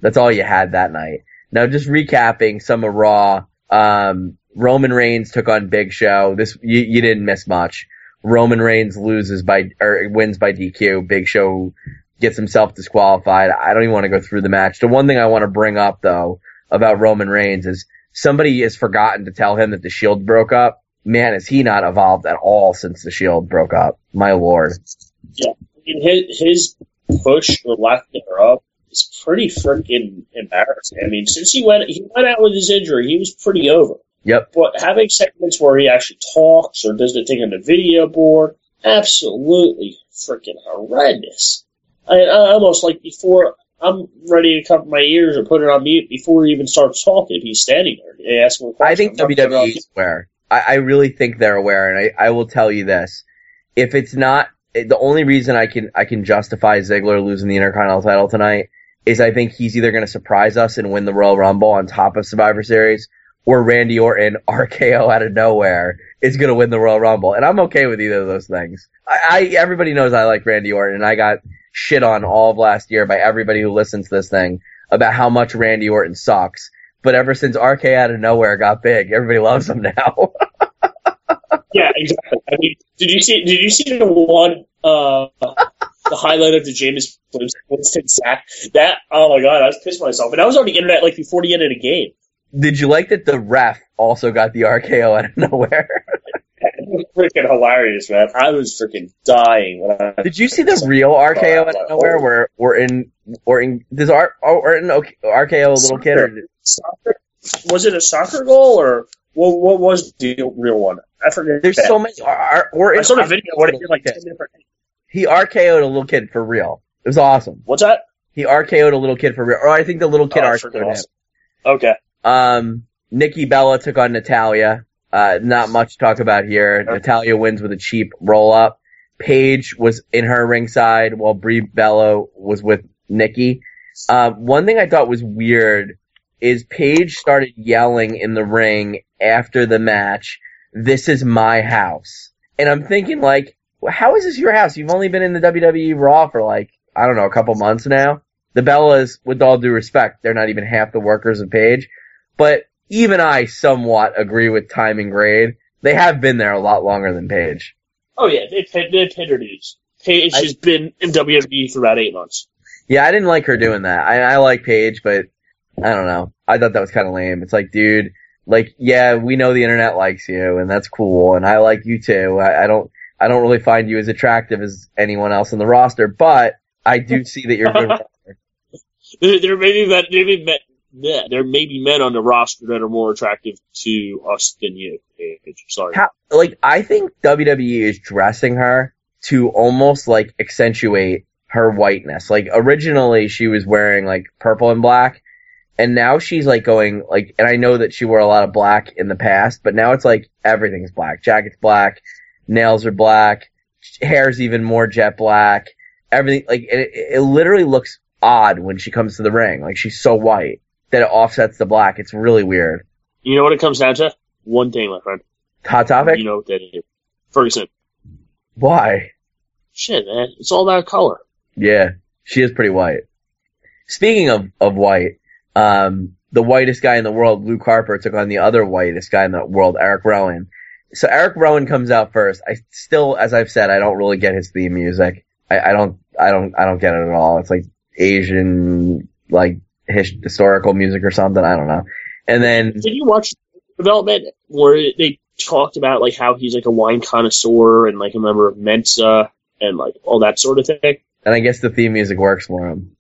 that's all you had that night. Now, just recapping some of Raw. Roman Reigns took on Big Show. You didn't miss much. Roman Reigns wins by DQ. Big Show gets himself disqualified. I don't even want to go through the match. The one thing I want to bring up, though, about Roman Reigns is somebody has forgotten to tell him that the Shield broke up. Man, has he not evolved at all since the Shield broke up. My lord. Yeah, I mean, his push or lack thereof is pretty freaking embarrassing. I mean, since he went out with his injury, he was pretty over. Yep. But having segments where he actually talks or does the thing on the video board, absolutely freaking horrendous. I almost like before I'm ready to cover my ears or put it on mute before he even starts talking. He's standing there. They ask him a question. I think WWE is aware. I really think they're aware, and I will tell you this: if it's not the only reason I can justify Ziggler losing the Intercontinental title tonight is I think he's either going to surprise us and win the Royal Rumble on top of Survivor Series, or Randy Orton RKO out of nowhere is going to win the Royal Rumble. And I'm okay with either of those things. Everybody knows I like Randy Orton, and I got shit on all of last year by everybody who listens to this thing about how much Randy Orton sucks. But ever since RKO out of nowhere got big, everybody loves him now. Yeah, exactly. I mean, did you see the one, the highlight of the Jameis Winston sack? That, oh my god, I was pissed myself. And I was on the internet like before the end of the game. Did you like that the ref also got the RKO out of nowhere? It was freaking hilarious, man. I was freaking dying when I. Did you see the real RKO out of nowhere? Where does Orton RKO a little kid? Or soccer? Was it a soccer goal or what was the real one? I forget. There's so many. I saw the video. What it did like 10 different. He RKO'd a little kid for real. It was awesome. What's that? He RKO'd a little kid for real. Or I think the little kid RKO'd him. Okay. Nikki Bella took on Natalya. Not much to talk about here. Natalya wins with a cheap roll-up. Paige was in her ringside while Brie Bella was with Nikki. One thing I thought was weird is Paige started yelling in the ring after the match, "This is my house." And I'm thinking, like, how is this your house? You've only been in the WWE Raw for, like, I don't know, a couple months now. The Bellas, with all due respect, they're not even half the workers of Paige. But even I somewhat agree with time and grade. They have been there a lot longer than Paige. Oh, yeah, they've hit her dues. Paige has been in WWE for about 8 months. Yeah, I didn't like her doing that. I like Paige, but I don't know. I thought that was kind of lame. It's like, dude, like, yeah, we know the internet likes you, and that's cool, and I like you too. I don't really find you as attractive as anyone else on the roster, but I do see that you're good. There may be men on the roster that are more attractive to us than you, Paige. Sorry. I think WWE is dressing her to almost, like, accentuate her whiteness. Like, originally she was wearing, like, purple and black, and now she's, like, going, like, and I know that she wore a lot of black in the past, but now it's, like, everything's black. Jacket's black, nails are black, hair's even more jet black, everything, like, it literally looks odd when she comes to the ring. Like, she's so white that it offsets the black. It's really weird. You know what it comes down to? One thing, my friend. Hot topic? You know what that is. Ferguson. Why? Shit, man. It's all about color. Yeah, she is pretty white. Speaking of white, the whitest guy in the world, Luke Harper, took on the other whitest guy in the world, Eric Rowan. So Eric Rowan comes out first. I still, as I've said, I don't really get his theme music. I don't get it at all. It's like Asian, like, historical music or something. I don't know. And then, did you watch Development where they talked about, like, how he's like a wine connoisseur and, like, a member of Mensa and, like, all that sort of thing? And I guess the theme music works for him.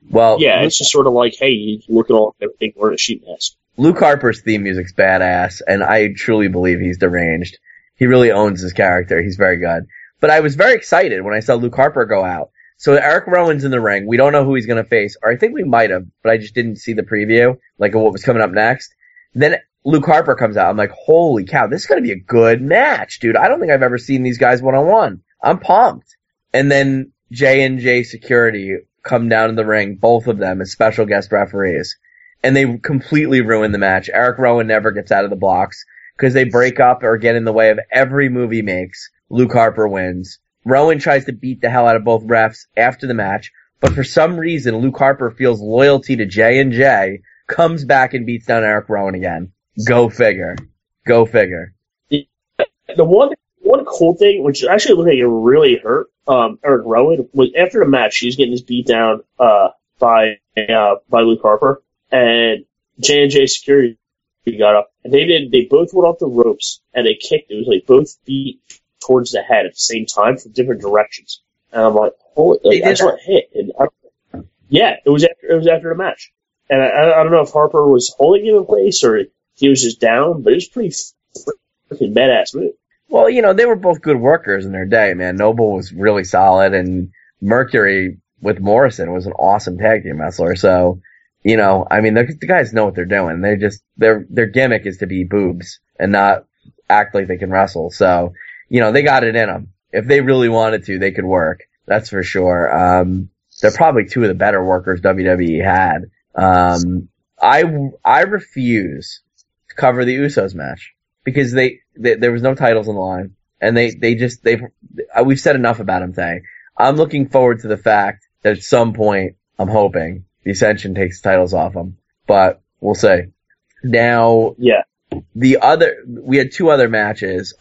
Well, yeah, it's just sort of like, hey, you look at all everything wearing a sheet mask. Luke Harper's theme music's badass, and I truly believe he's deranged. He really owns his character. He's very good. But I was very excited when I saw Luke Harper go out. So Eric Rowan's in the ring. We don't know who he's going to face, or I think we might have, but I just didn't see the preview, like, of what was coming up next. Then Luke Harper comes out. I'm like, holy cow, this is going to be a good match, dude. I don't think I've ever seen these guys one-on-one. I'm pumped. And then J&J Security come down in the ring, both of them as special guest referees. And they completely ruin the match. Eric Rowan never gets out of the blocks because they break up or get in the way of every move he makes. Luke Harper wins. Rowan tries to beat the hell out of both refs after the match, but for some reason, Luke Harper feels loyalty to J&J, comes back and beats down Eric Rowan again. Go figure. Go figure. The one cool thing, which actually looked like it really hurt Eric Rowan, was after the match, he was getting his beat down by Luke Harper, and J&J Security got up, and they both went off the ropes, and they kicked. It was like both feet towards the head at the same time from different directions. And I'm like, holy, like, that's what hit. And it was after the match. And I don't know if Harper was holding him in place or he was just down, but it was pretty freaking badass move. Well, you know, they were both good workers in their day, man. Noble was really solid, and Mercury with Morrison was an awesome tag team wrestler. So, you know, I mean, the guys know what they're doing. They just, their gimmick is to be boobs and not act like they can wrestle. So, you know, they got it in them. If they really wanted to, they could work. That's for sure. They're probably two of the better workers WWE had. I refuse to cover the Usos match because there was no titles on the line, and we've said enough about them today. I'm looking forward to the fact that at some point, I'm hoping the Ascension takes the titles off them, but we'll see. Now, yeah, we had two other matches.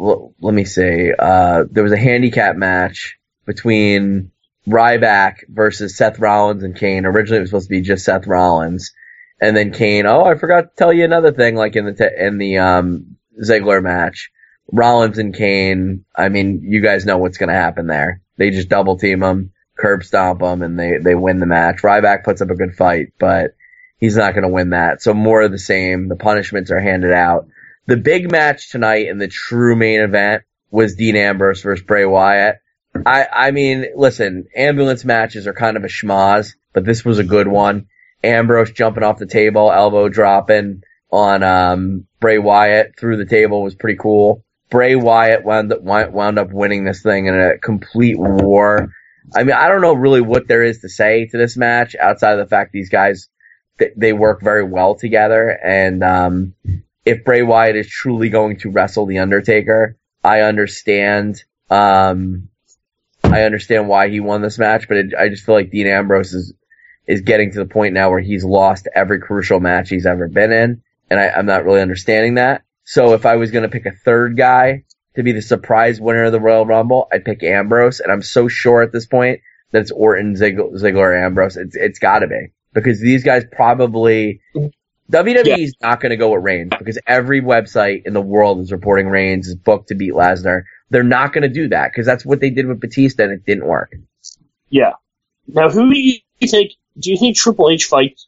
Let me see. There was a handicap match between Ryback versus Seth Rollins and Kane. Originally, it was supposed to be just Seth Rollins, and then Kane. Oh, I forgot to tell you another thing. Like in the Ziggler match, Rollins and Kane. I mean, you guys know what's going to happen there. They just double team them, curb stomp them, and they win the match. Ryback puts up a good fight, but he's not going to win that. So more of the same. The punishments are handed out. The big match tonight in the true main event was Dean Ambrose versus Bray Wyatt. I mean, listen, ambulance matches are kind of a schmoz, but this was a good one. Ambrose jumping off the table, elbow dropping, on Bray Wyatt through the table was pretty cool. Bray Wyatt wound up winning this thing in a complete war. I mean, I don't know really what there is to say to this match outside of the fact these guys, they work very well together. And if Bray Wyatt is truly going to wrestle The Undertaker, I understand why he won this match, but I just feel like Dean Ambrose is getting to the point now where he's lost every crucial match he's ever been in, and I'm not really understanding that. So if I was going to pick a third guy to be the surprise winner of the Royal Rumble, I'd pick Ambrose, and I'm so sure at this point that it's Orton, Ziggler, Ambrose. It's got to be, because these guys probably WWE's not going to go with Reigns, because every website in the world is reporting Reigns is booked to beat Lesnar. They're not going to do that, because that's what they did with Batista, and it didn't work. Yeah. Now, who do you think? Do you think Triple H fights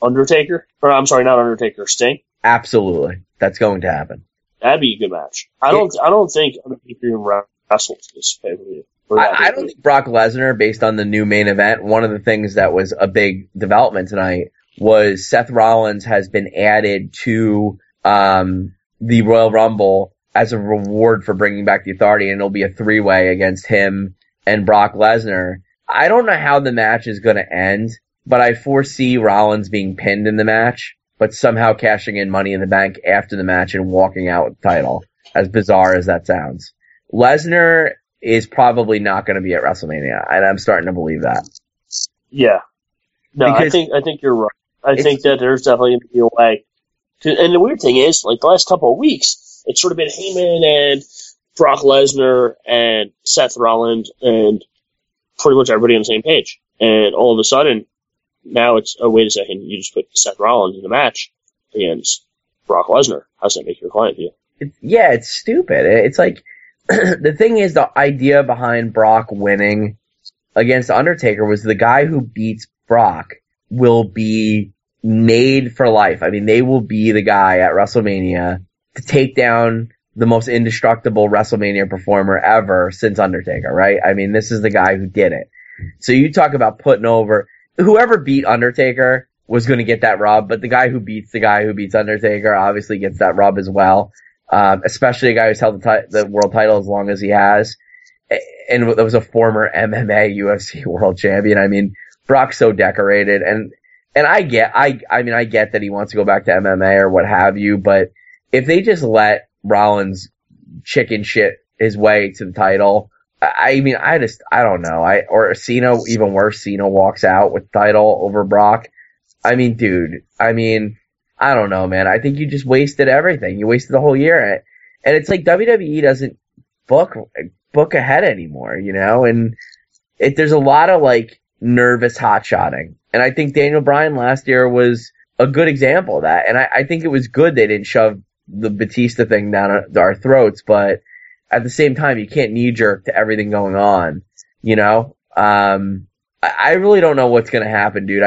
Undertaker? Or I'm sorry, not Undertaker, Sting? Absolutely, that's going to happen. That'd be a good match. I don't think Undertaker wrestles this pay-per-view. I don't think Brock Lesnar, based on the new main event, one of the things that was a big development tonight was Seth Rollins has been added to the Royal Rumble as a reward for bringing back the Authority, and it'll be a three-way against him and Brock Lesnar. I don't know how the match is going to end, but I foresee Rollins being pinned in the match, but somehow cashing in Money in the Bank after the match and walking out with the title, as bizarre as that sounds. Lesnar is probably not going to be at WrestleMania, and I'm starting to believe that. Yeah. No, because I think you're right. I think that there's definitely going to be a way. And the weird thing is, like, the last couple of weeks, it's sort of been Heyman and Brock Lesnar and Seth Rollins and pretty much everybody on the same page. And all of a sudden, now it's, oh, wait a second, you just put Seth Rollins in the match against Brock Lesnar. How does that make your client feel? It's stupid. It's like, the thing is, the idea behind Brock winning against Undertaker was the guy who beats Brock will be made for life. I mean, they will be the guy at WrestleMania to take down the most indestructible WrestleMania performer ever since Undertaker, right? I mean, this is the guy who did it. So you talk about putting over, whoever beat Undertaker was going to get that rub, but the guy who beats Undertaker obviously gets that rub as well. Especially a guy who's held the world title as long as he has. And that was a former MMA UFC world champion. I mean, Brock's so decorated, and I get that he wants to go back to MMA or what have you, but if they just let Rollins chicken shit his way to the title, I mean, I don't know. Or Cena, even worse, Cena walks out with the title over Brock. I mean, dude, I don't know, man. I think you just wasted everything. You wasted the whole year. And it's like WWE doesn't book ahead anymore, you know? And there's a lot of, like, nervous hot-shotting. And I think Daniel Bryan last year was a good example of that. And I think it was good they didn't shove the Batista thing down our throats, but at the same time, you can't knee-jerk to everything going on, you know? I really don't know what's going to happen, dude.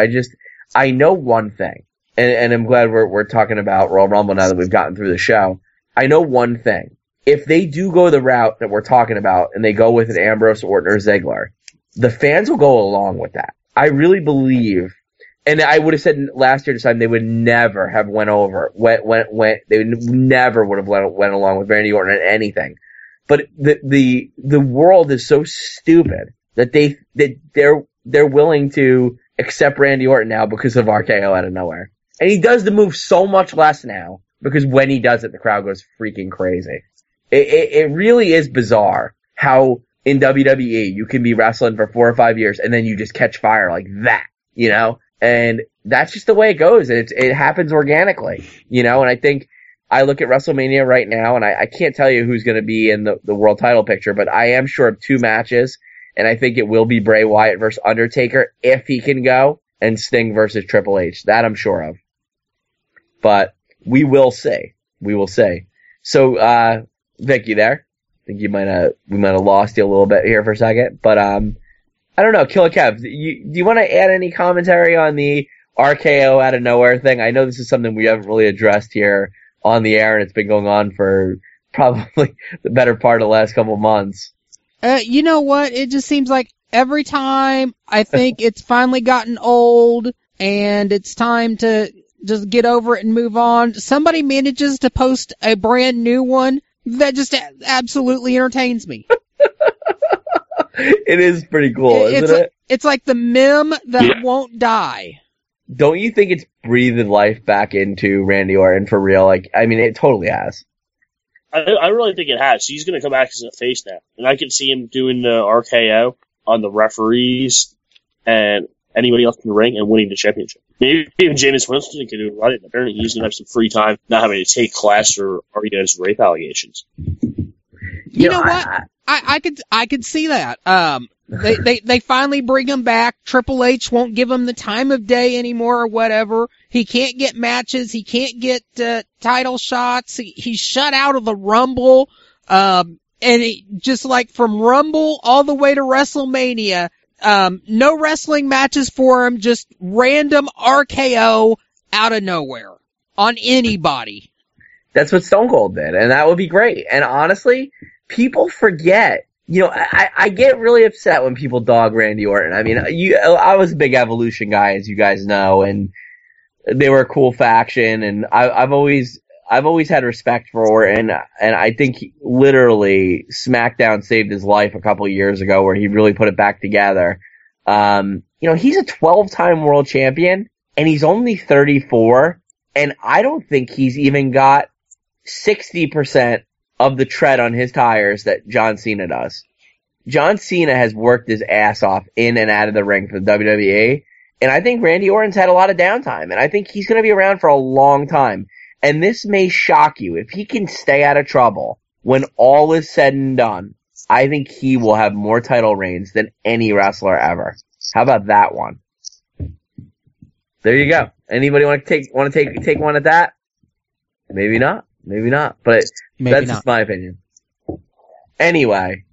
I know one thing. And I'm glad we're talking about Royal Rumble now that we've gotten through the show. I know one thing. If they do go the route that we're talking about and they go with an Ambrose, Orton, or Ziggler, the fans will go along with that. I really believe, and I would have said last year this time they would never have they never would have went along with Randy Orton on anything. But the world is so stupid that they're willing to accept Randy Orton now because of RKO out of nowhere. And he does the move so much less now because when he does it, the crowd goes freaking crazy. It really is bizarre how in WWE you can be wrestling for 4 or 5 years and then you just catch fire like that, you know? And that's just the way it goes. And it happens organically, you know? And I think I look at WrestleMania right now and I can't tell you who's going to be in the world title picture, but I am sure of 2 matches. And I think it will be Bray Wyatt versus Undertaker if he can go, and Sting versus Triple H. That I'm sure of. But we will see. We will see. So, Vic, you there? I think we might have lost you a little bit here for a second. But I don't know, Killer Kev, do you want to add any commentary on the RKO out of nowhere thing? I know this is something we haven't really addressed here on the air, and it's been going on for probably the better part of the last couple of months. You know what? It just seems like every time I think it's finally gotten old and it's time to just get over it and move on. Somebody manages to post a brand new one that just absolutely entertains me. It is pretty cool, isn't it? It's like the meme that won't die. Don't you think it's breathed life back into Randy Orton for real? Like, I mean, it totally has. I really think it has. He's going to come back as a face now. And I can see him doing the RKO on the referees and anybody else in the ring and winning the championship. Maybe even Jameis Winston can do it. Apparently he's going to have some free time, not having to take class or argue against rape allegations. You know what? I could see that. They finally bring him back. Triple H won't give him the time of day anymore or whatever. He can't get matches. He can't get title shots. He's shut out of the Rumble. And just like from Rumble all the way to WrestleMania, no wrestling matches for him, just random RKO out of nowhere on anybody. That's what Stone Cold did, and that would be great. And honestly, people forget. You know, I get really upset when people dog Randy Orton. I mean, I was a big Evolution guy, as you guys know, and they were a cool faction, and I've always had respect for Orton, and I think literally SmackDown saved his life a couple of years ago, where he really put it back together. You know, he's a 12-time world champion, and he's only 34, and I don't think he's even got 60% of the tread on his tires that John Cena does. John Cena has worked his ass off in and out of the ring for the WWE, and I think Randy Orton's had a lot of downtime, and I think he's going to be around for a long time. And this may shock you. If he can stay out of trouble when all is said and done, I think he will have more title reigns than any wrestler ever. How about that one? There you go. Anybody want to take one at that? Maybe not. But that's just my opinion. Anyway,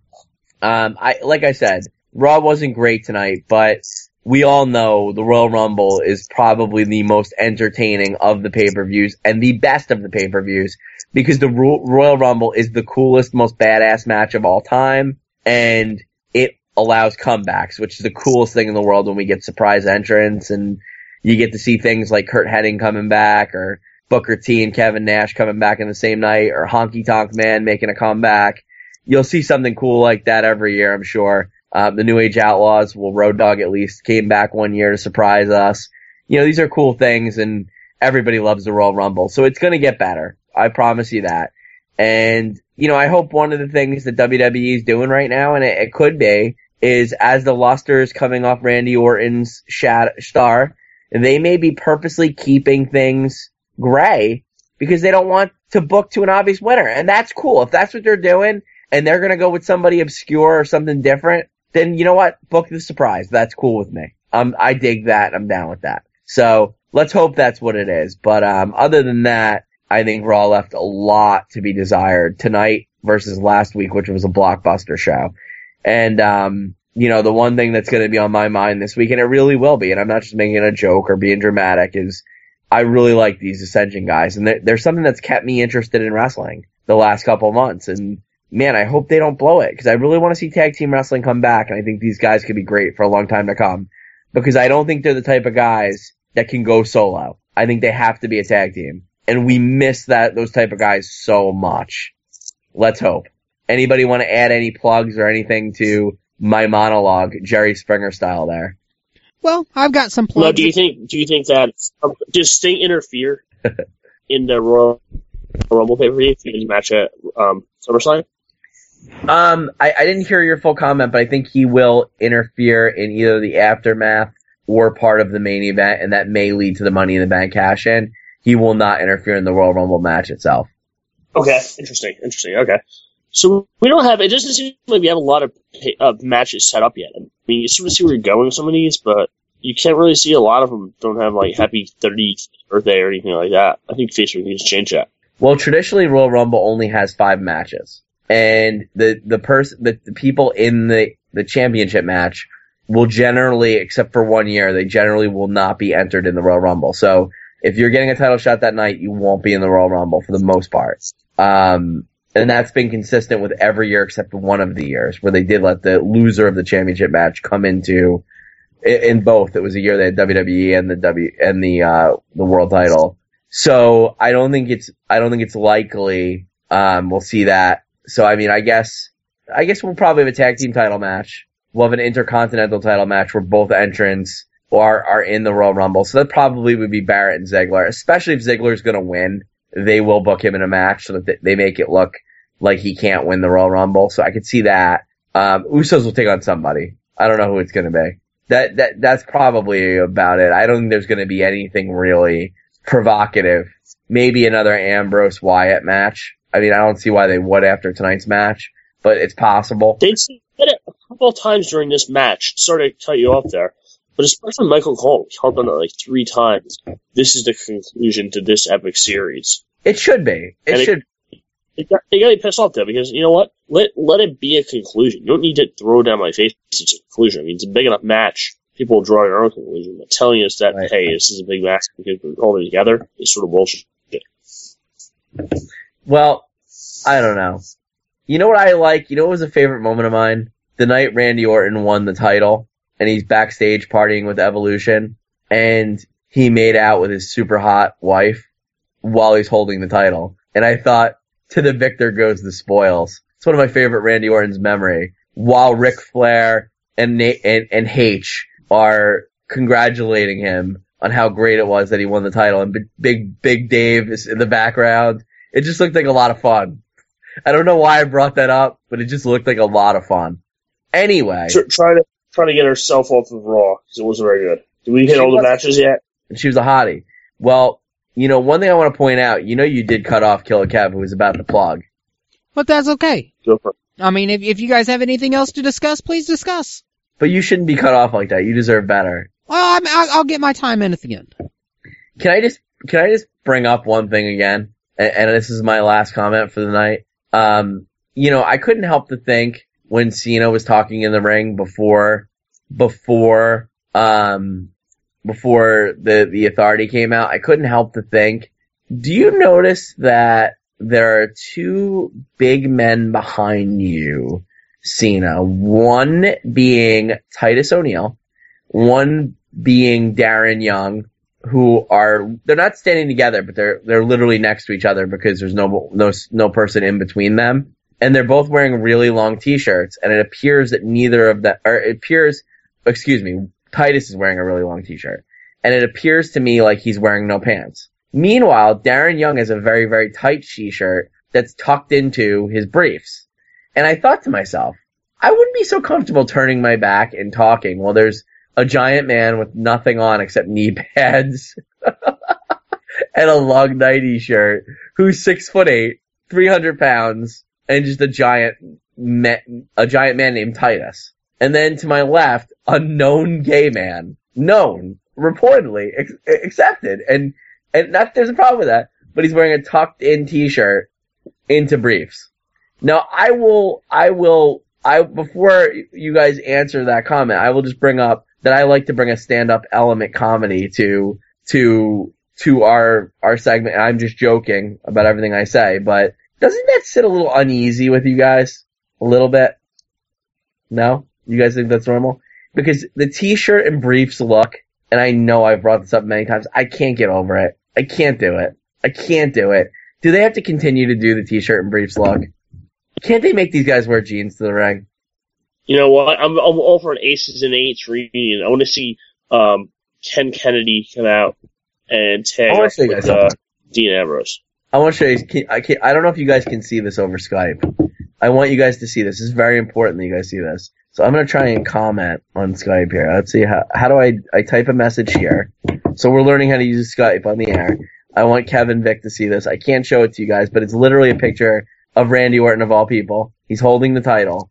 like I said, Raw wasn't great tonight, but we all know the Royal Rumble is probably the most entertaining of the pay-per-views and the best of the pay-per-views because the Royal Rumble is the coolest, most badass match of all time, and it allows comebacks, which is the coolest thing in the world when we get surprise entrants and you get to see things like Kurt Hennig coming back or Booker T and Kevin Nash coming back in the same night or Honky Tonk Man making a comeback. You'll see something cool like that every year, I'm sure. The New Age Outlaws, Road Dogg at least, came back one year to surprise us. You know, these are cool things, and everybody loves the Royal Rumble. So it's going to get better. I promise you that. And, you know, I hope one of the things that WWE is doing right now, and it could be, is as the luster is coming off Randy Orton's star, they may be purposely keeping things gray because they don't want to book to an obvious winner. And that's cool. If that's what they're doing, and they're going to go with somebody obscure or something different, then you know what? Book the surprise. That's cool with me. I dig that. I'm down with that. So let's hope that's what it is. But other than that, I think Raw left a lot to be desired tonight versus last week, which was a blockbuster show. And you know, the one thing that's going to be on my mind this week, and it really will be, and I'm not just making a joke or being dramatic, is I really like these Ascension guys, and there's something that's kept me interested in wrestling the last couple of months. And man, I hope they don't blow it, because I really want to see tag team wrestling come back, and I think these guys could be great for a long time to come, because I don't think they're the type of guys that can go solo. I think they have to be a tag team, and we miss those type of guys so much. Let's hope. Anybody want to add any plugs or anything to my monologue, Jerry Springer style there? Well, I've got some plugs. No, do you think that does Sting interfere in the Royal Rumble pay-per-view if you match at SummerSlam? I didn't hear your full comment, but I think he will interfere in either the aftermath or part of the main event, and that may lead to the Money in the Bank cash-in. He will not interfere in the Royal Rumble match itself. Okay, interesting. Okay. So we don't have, it doesn't seem like we have a lot of matches set up yet. I mean, you sort of see where you're going with some of these, but you can't really see a lot of them don't have like happy 30th birthday or anything like that. I think Facebook needs to change that. Well, traditionally Royal Rumble only has 5 matches. And the people in the championship match will generally, except for 1 year, they generally will not be entered in the Royal Rumble. So if you're getting a title shot that night, you won't be in the Royal Rumble for the most part. And that's been consistent with every year except one of the years where they did let the loser of the championship match come into In both, it was a year they had WWE and the world title. So I don't think it's likely we'll see that. So I mean, I guess we'll probably have a tag team title match. We'll have an intercontinental title match where both entrants are in the Royal Rumble. So that probably would be Barrett and Ziggler, especially if Ziggler's going to win. They will book him in a match so that they make it look like he can't win the Royal Rumble. So I could see that. Usos will take on somebody. I don't know who it's going to be. That's probably about it. I don't think there's going to be anything really provocative. Maybe another Ambrose Wyatt match. I mean, I don't see why they would after tonight's match, but it's possible. They said it a couple of times during this match. Sorry to cut you off there, but especially Michael Cole harped on it like 3 times. This is the conclusion to this epic series. It should be. It should. They got me pissed off though, because you know what? Let it be a conclusion. You don't need to throw down my face. It's a conclusion. I mean, it's a big enough match. People will draw their own conclusion. But telling us that, right, hey, this is a big match because we're holding together is sort of bullshit. Well, I don't know. You know what I like? You know what was a favorite moment of mine? The night Randy Orton won the title, and he's backstage partying with Evolution, and he made out with his super hot wife while he's holding the title. And I thought, to the victor goes the spoils. It's one of my favorite Randy Orton's memory. While Ric Flair and H are congratulating him on how great it was that he won the title, and Big Dave is in the background. It just looked like a lot of fun. I don't know why I brought that up, but it just looked like a lot of fun. Anyway. Trying to get herself off of Raw, because it wasn't very good. Did we hit all the matches yet? She was a hottie. Well, you know, one thing I want to point out, you know you did cut off Killer Kev, who was about to plug. But that's okay. Go for it. I mean, if you guys have anything else to discuss, please discuss. But you shouldn't be cut off like that. You deserve better. Well, I'll get my time in at the end. Can I just bring up one thing again? And this is my last comment for the night. You know, I couldn't help to think when Cena was talking in the ring before the Authority came out, I couldn't help to think, do you notice that there are 2 big men behind you, Cena? One being Titus O'Neil, one being Darren Young, they're not standing together, but they're literally next to each other because there's no person in between them. And they're both wearing really long t-shirts, and it appears that Titus is wearing a really long t-shirt. And it appears to me like he's wearing no pants. Meanwhile, Darren Young has a very, very tight t-shirt that's tucked into his briefs. And I thought to myself, I wouldn't be so comfortable turning my back and talking while there's a giant man with nothing on except knee pads and a long nighty shirt who's 6'8", 300 pounds, and just a giant man named Titus. And then to my left, a known gay man. Known. Reportedly. Accepted. And not there's a problem with that, but he's wearing a tucked in t-shirt into briefs. Now, before you guys answer that comment, I will just bring up that I like to bring a stand-up element comedy to our segment. And I'm just joking about everything I say, but doesn't that sit a little uneasy with you guys? A little bit? No? You guys think that's normal? Because the t-shirt and briefs look, and I know I've brought this up many times, I can't get over it. I can't do it. Do they have to continue to do the t-shirt and briefs look? Can't they make these guys wear jeans to the ring? You know what? I'm all for an Aces and Eights reunion. I want to see Ken Kennedy come out and tag up with Dean Ambrose. I want to show you. I don't know if you guys can see this over Skype. I want you guys to see this. It's very important that you guys see this. So I'm going to try and comment on Skype here. Let's see how do I type a message here. So we're learning how to use Skype on the air. I want Kevin Vic to see this. I can't show it to you guys, but it's literally a picture of Randy Orton of all people. He's holding the title.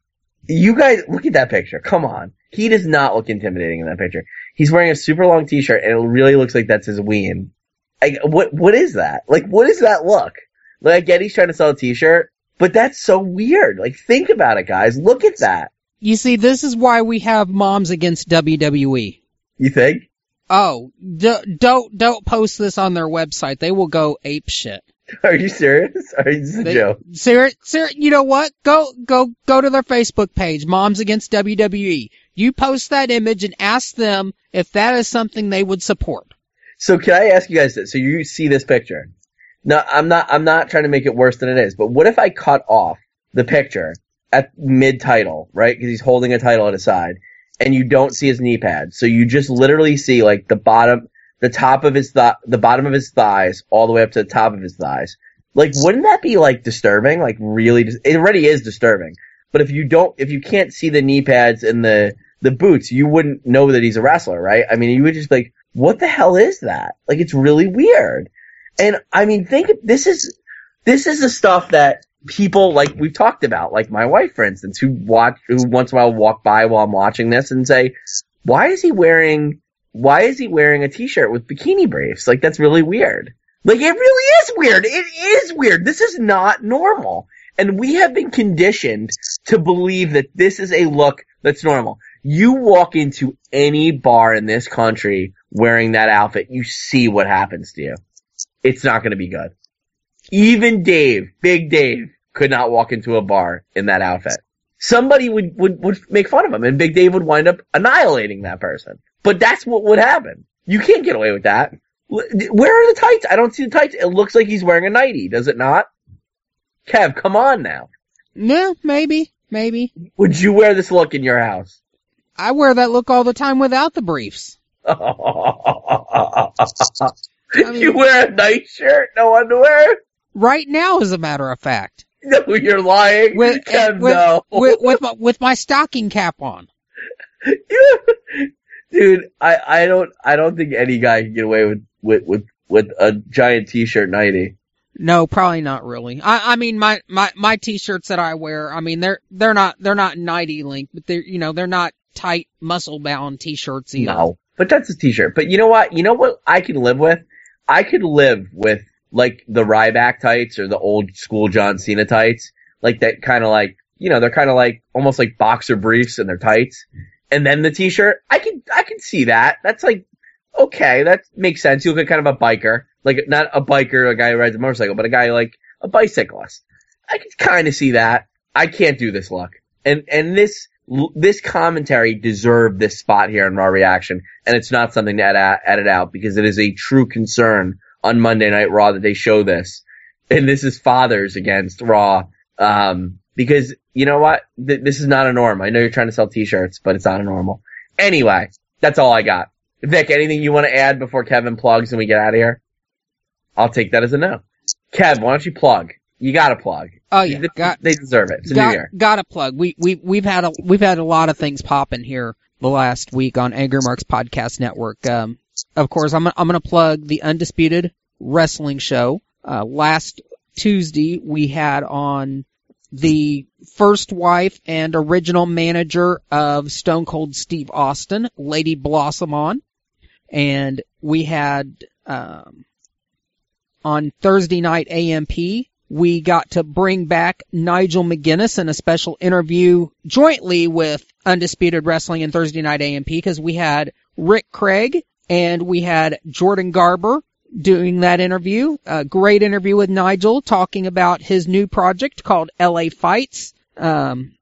You guys, look at that picture. Come on. He does not look intimidating in that picture. He's wearing a super long t-shirt, and it really looks like that's his ween. What is that? Like, what does that look? Like, I get he's trying to sell a t-shirt, but that's so weird. Like, think about it, guys. Look at that. You see, this is why we have Moms Against WWE. You think? Oh, don't post this on their website. They will go ape shit. Are you serious? Or is this a joke? Sarah, you know what? Go to their Facebook page, Moms Against WWE. You post that image and ask them if that is something they would support. So can I ask you guys this? So you see this picture. No, I'm not trying to make it worse than it is, but what if I cut off the picture at mid-title, right? Because he's holding a title at his side, and you don't see his knee pads. So you just literally see like the bottom of his thighs all the way up to the top of his thighs. Like, wouldn't that be like disturbing? Like, really, it already is disturbing. But if you can't see the knee pads and the boots, you wouldn't know that he's a wrestler, right? I mean, you would just be like, what the hell is that? Like, it's really weird. And I mean, this is the stuff that people, like we've talked about, like my wife, for instance, who once in a while walk by while I'm watching this and say, why is he wearing a t-shirt with bikini briefs? Like, that's really weird. Like, it really is weird. It is weird. This is not normal. And we have been conditioned to believe that this is a look that's normal. You walk into any bar in this country wearing that outfit, you see what happens to you. It's not going to be good. Even Big Dave, could not walk into a bar in that outfit. Somebody would make fun of him, and Big Dave would wind up annihilating that person. But that's what would happen. You can't get away with that. Where are the tights? I don't see the tights. It looks like he's wearing a nightie, does it not? Kev, come on now. No, maybe. Would you wear this look in your house? I wear that look all the time without the briefs. You wear a night shirt, no underwear? Right now, as a matter of fact. No, you're lying. Kev, no. With my stocking cap on. Dude, I don't think any guy can get away with a giant t-shirt nightie. No, probably not really. I mean, my t-shirts that I wear, I mean, they're not nightie length, but they're not tight muscle bound t-shirts either. No, but that's a t-shirt. But you know what? You know what I can live with? I could live with like the Ryback tights or the old school John Cena tights, like that kind of like, they're kind of like almost like boxer briefs and they're tights. And then the t-shirt, I can see that. That's like, okay, that makes sense. You look like kind of a biker, like not a biker, a guy who rides a motorcycle, but a guy like a bicyclist. I can kind of see that. I can't do this look. And this commentary deserved this spot here on Raw Reaction, and it's not something to edit out because it is a true concern on Monday Night Raw that they show this. And this is fathers against Raw, because you know what? This is not a norm. I know you're trying to sell t-shirts, but it's not a normal. Anyway, that's all I got. Vic, anything you want to add before Kevin plugs and we get out of here? I'll take that as a no. Kev, why don't you plug? You gotta plug. Oh yeah, they deserve it. It's a new year. Gotta plug. We've had a lot of things popping here the last week on AngryMarks Podcast Network. Of course, I'm gonna plug the Undisputed Wrestling Show. Last Tuesday we had on the first wife and original manager of Stone Cold Steve Austin, Lady Blossom, on, and we had on Thursday night AMP. We got to bring back Nigel McGuinness in a special interview jointly with Undisputed Wrestling and Thursday Night AMP because we had Rick Craig and we had Jordan Garber doing that interview. A great interview with Nigel talking about his new project called LA Fights.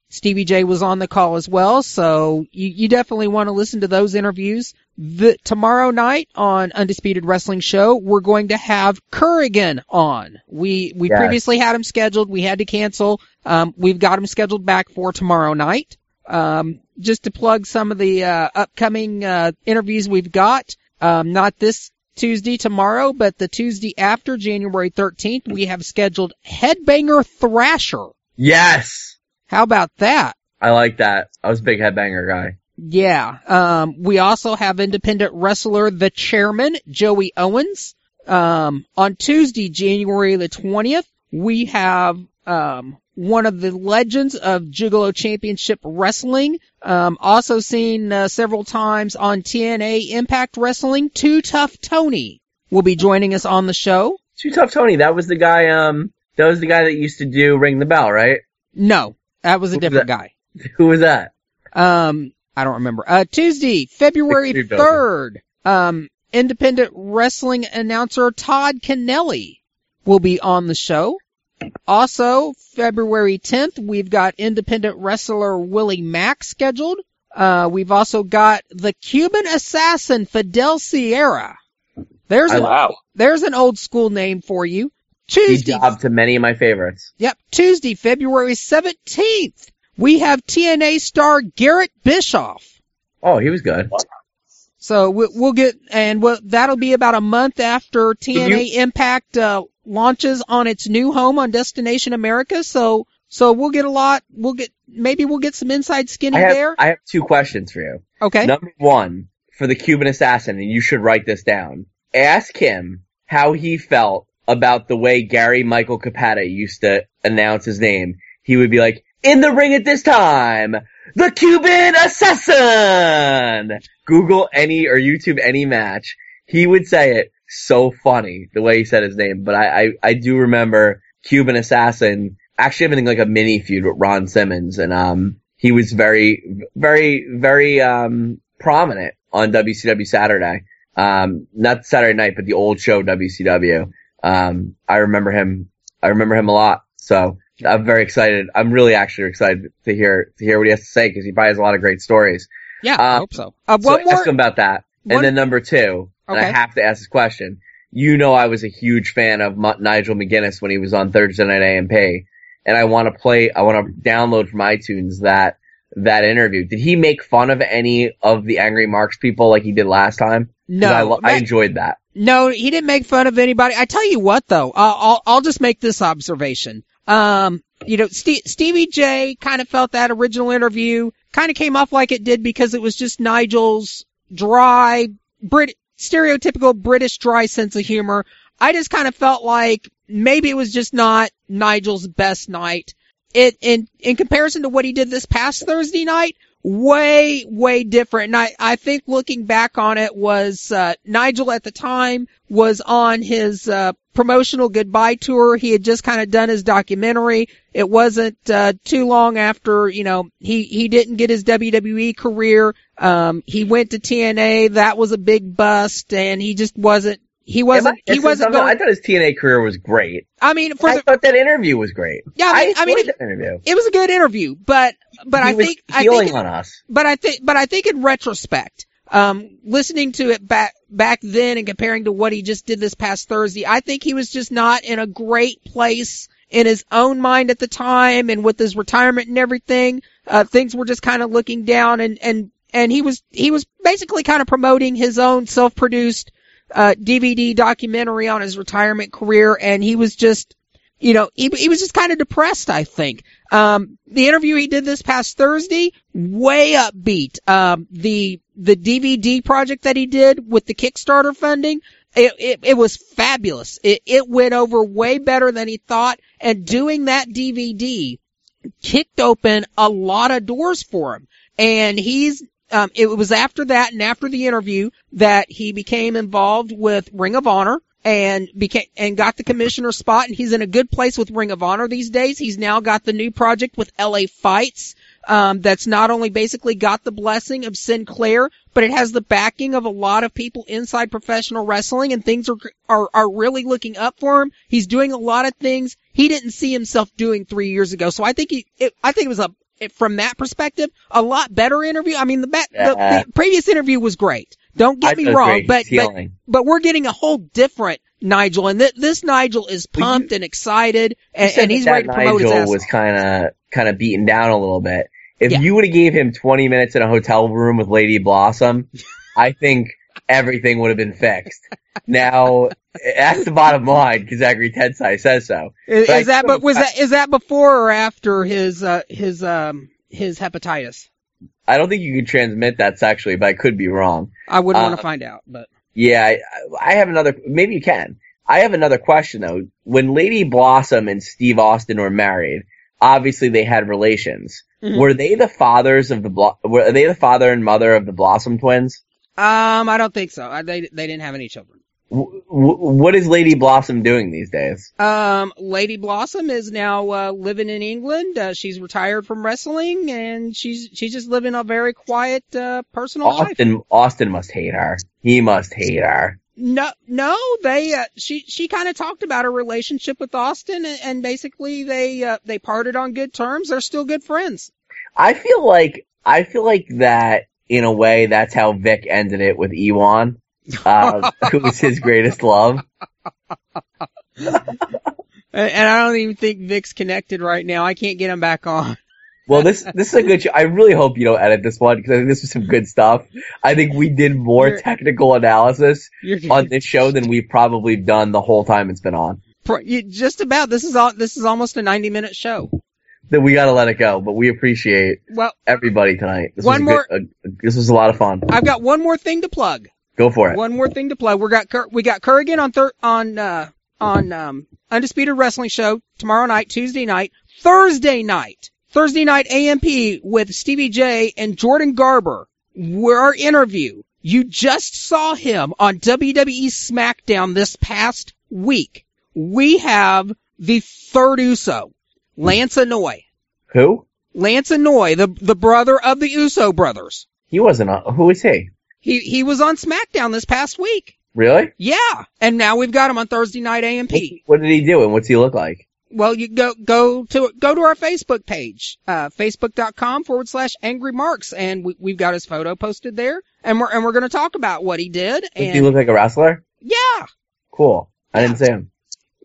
Stevie J was on the call as well, so you definitely want to listen to those interviews. Tomorrow night on Undisputed Wrestling Show, we're going to have Kurrigan on. We previously had him scheduled. We had to cancel. We've got him scheduled back for tomorrow night. Just to plug some of the upcoming interviews we've got, not this Tuesday tomorrow, but the Tuesday after, January 13th, we have scheduled Headbanger Thrasher. Yes! How about that? I like that. I was a big Headbanger guy. Yeah. We also have independent wrestler The Chairman, Joey Owens. On Tuesday, January the 20th, we have one of the legends of Gigolo Championship Wrestling, also seen several times on TNA Impact Wrestling, Too Tough Tony will be joining us on the show. Too Tough Tony, that was the guy that used to do Ring the Bell, right? No, that was a different guy. Who was that? I don't remember. Tuesday, February 3rd, independent wrestling announcer Todd Kennelly will be on the show. Also, February 10th, we've got independent wrestler Willie Mack scheduled. We've also got the Cuban assassin Fidel Sierra. There's an old school name for you. Tuesday. He jobbed to many of my favorites. Yep. Tuesday, February 17th, we have TNA star Garrett Bischoff. Oh, he was good. So that'll be about a month after TNA Impact launches on its new home on Destination America. So we'll get some inside skinny there. I have two questions for you. Okay. Number one, for the Cuban assassin, and you should write this down. Ask him how he felt about the way Gary Michael Capata used to announce his name. He would be like, "In the ring at this time, the Cuban assassin!" Google any or YouTube any match. He would say it so funny, the way he said his name. But I do remember Cuban assassin actually having like a mini feud with Ron Simmons, and he was very, very, very prominent on WCW Saturday. Not Saturday night, but the old show WCW. I remember him a lot. So I'm very excited. I'm really actually excited to hear what he has to say, because he probably has a lot of great stories. Yeah, I hope so. Ask him about that. And then number two, and I have to ask this question. You know, I was a huge fan of Nigel McGuinness when he was on Thursday Night A&P, and I want to download from iTunes that interview. Did he make fun of any of the Angry Marks people like he did last time? No. I enjoyed that. No, he didn't make fun of anybody. I tell you what, though, I'll just make this observation. Stevie J kind of felt that original interview kind of came off like it did because it was just Nigel's dry, stereotypical British dry sense of humor. I just kind of felt like maybe it was just not Nigel's best night. In comparison to what he did this past Thursday night, way, way different. And I think looking back on it was, Nigel at the time was on his, promotional goodbye tour. He had just kind of done his documentary. It wasn't, too long after, he didn't get his WWE career. He went to TNA. That was a big bust, and he just wasn't. I thought his TNA career was great. I thought that interview was great. Yeah, I mean, that interview. It was a good interview, but I think on us. But I think in retrospect, listening to it back then and comparing to what he just did this past Thursday, I think he was just not in a great place in his own mind at the time, and with his retirement and everything, things were just kind of looking down, and he was basically kind of promoting his own self-produced DVD documentary on his retirement career, and he was just, he was just kind of depressed, I think. The interview he did this past Thursday, way upbeat. The DVD project that he did with the Kickstarter funding, it was fabulous. It went over way better than he thought, and doing that DVD kicked open a lot of doors for him. And it was after that and after the interview that he became involved with Ring of Honor and got the commissioner spot, and he's in a good place with Ring of Honor these days. He's now got the new project with LA Fights, that's not only basically got the blessing of Sinclair, but it has the backing of a lot of people inside professional wrestling, and things are really looking up for him. He's doing a lot of things he didn't see himself doing 3 years ago. So I think it was from that perspective, a lot better interview. I mean, the previous interview was great. Don't get me wrong, but we're getting a whole different Nigel, and this Nigel is pumped and excited, and he's ready to promote his ass. Nigel was kind of beaten down a little bit. If you would have gave him 20 minutes in a hotel room with Lady Blossom, I think everything would have been fixed. Now, that's the bottom line, because AngryTensai says so. Is that before or after his hepatitis? I don't think you can transmit that sexually, but I could be wrong. I wouldn't want to find out, but. Yeah, I have maybe you can. I have another question though. When Lady Blossom and Steve Austin were married, obviously they had relations. Mm-hmm. Were they the fathers of were they the father and mother of the Blossom twins? I don't think so. They didn't have any children. What is Lady Blossom doing these days? Lady Blossom is now living in England. She's retired from wrestling, and she's just living a very quiet personal life. Austin must hate her. He must hate her. No, she kind of talked about her relationship with Austin, and basically they parted on good terms. They're still good friends. I feel like that in a way that's how Vic ended it with Ewan, who was his greatest love. And I don't even think Vic's connected right now. I can't get him back on. Well, this is a good show. I really hope you don't edit this one because I think this was some good stuff. I think we did more technical analysis on this show than we've probably done the whole time it's been on. Just about. This is almost a 90-minute show. That we got to let it go, but we appreciate everybody tonight. This was a lot of fun. I've got one more thing to plug. Go for it. One more thing to plug. We got Kurgan on Undisputed Wrestling Show tomorrow night, Tuesday night, Thursday night AMP with Stevie J and Jordan Garber. Our interview. You just saw him on WWE SmackDown this past week. We have the third Uso, Lance Anoy. Who? Lance Anoy, the brother of the Uso brothers. He wasn't on. Who is he? He was on SmackDown this past week. Really? Yeah. And now we've got him on Thursday night AMP. What did he do and what's he look like? Well, you go to our Facebook page, facebook.com/AngryMarks, and we've got his photo posted there, and we're going to talk about what he did. Does he look like a wrestler? Yeah. Cool. I didn't see him.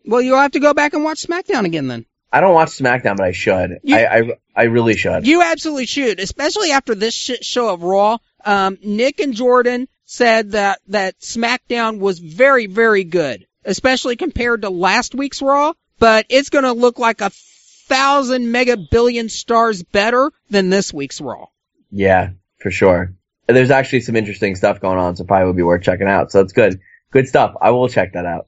Well, you'll have to go back and watch SmackDown again then. I don't watch SmackDown, but I should. I really should. You absolutely should, especially after this shit show of Raw. Nick and Jordan said that SmackDown was very, very good, especially compared to last week's Raw, but it's going to look like 1,000 mega billion stars better than this week's Raw. Yeah, for sure. There's actually some interesting stuff going on, so probably would be worth checking out. So it's good. Good stuff. I will check that out.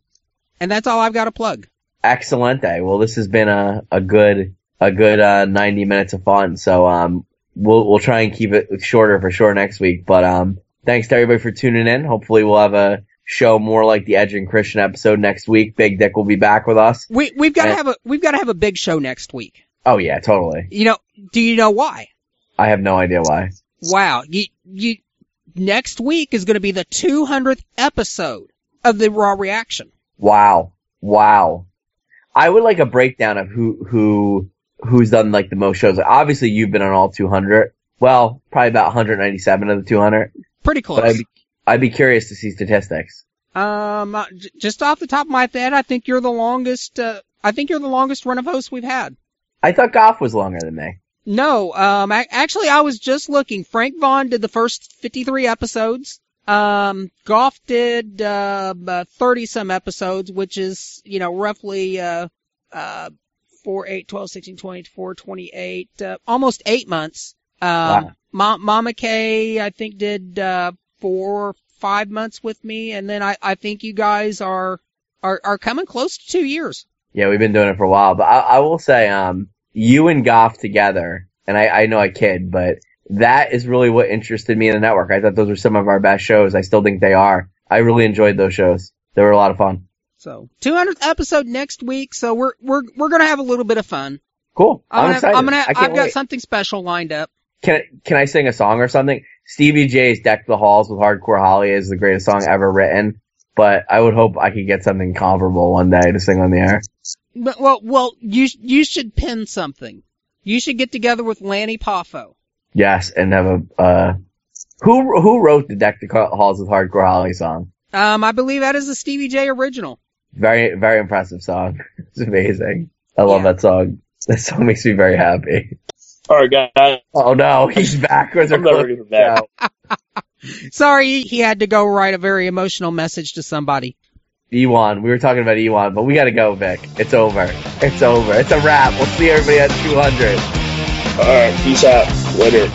And that's all I've got to plug. Excelente. Well, this has been a good 90 minutes of fun. So, we'll try and keep it shorter for sure next week. But, thanks to everybody for tuning in. Hopefully we'll have a show more like the Edge and Christian episode next week. Big Dick will be back with us. We've got to have a big show next week. Oh yeah, totally. Do you know why? I have no idea why. Wow. You next week is going to be the 200th episode of the Raw Reaction. Wow. I would like a breakdown of who's done like the most shows. Obviously you've been on all 200. Well, probably about 197 of the 200. Pretty close. But I'd be curious to see statistics. Just off the top of my head, I think you're the longest run of hosts we've had. I thought Goff was longer than me. No, actually I was just looking. Frank Vaughn did the first 53 episodes. Goff did 30 some episodes, which is, roughly 4, 8, 12, 16, 24, 28, almost 8 months. Wow. Mama Kay, I think, did 4 or 5 months with me, and then I think you guys are coming close to 2 years. Yeah, we've been doing it for a while, but I will say, you and Goff together, and I know I kid, but that is really what interested me in the network. I thought those were some of our best shows. I still think they are. I really enjoyed those shows. They were a lot of fun. So, 200th episode next week, so we're gonna have a little bit of fun. Cool. I'm excited. I've got something special lined up. Can I sing a song or something? Stevie J's Deck the Halls with Hardcore Holly is the greatest song ever written, but I would hope I could get something comparable one day to sing on the air. But, well, you should pin something. You should get together with Lanny Poffo. Yes, and have who wrote the Deck the Halls with Hardcore Holly song? I believe that is a Stevie J original. Very, very impressive song. It's amazing. I love that song. That song makes me very happy. Alright, guys. Oh no, he's back. I'm not ready for that. Sorry, he had to go write a very emotional message to somebody. Ewan. We were talking about Ewan, but we gotta go, Vic. It's over. It's a wrap. We'll see everybody at 200. Alright, peace out. Later.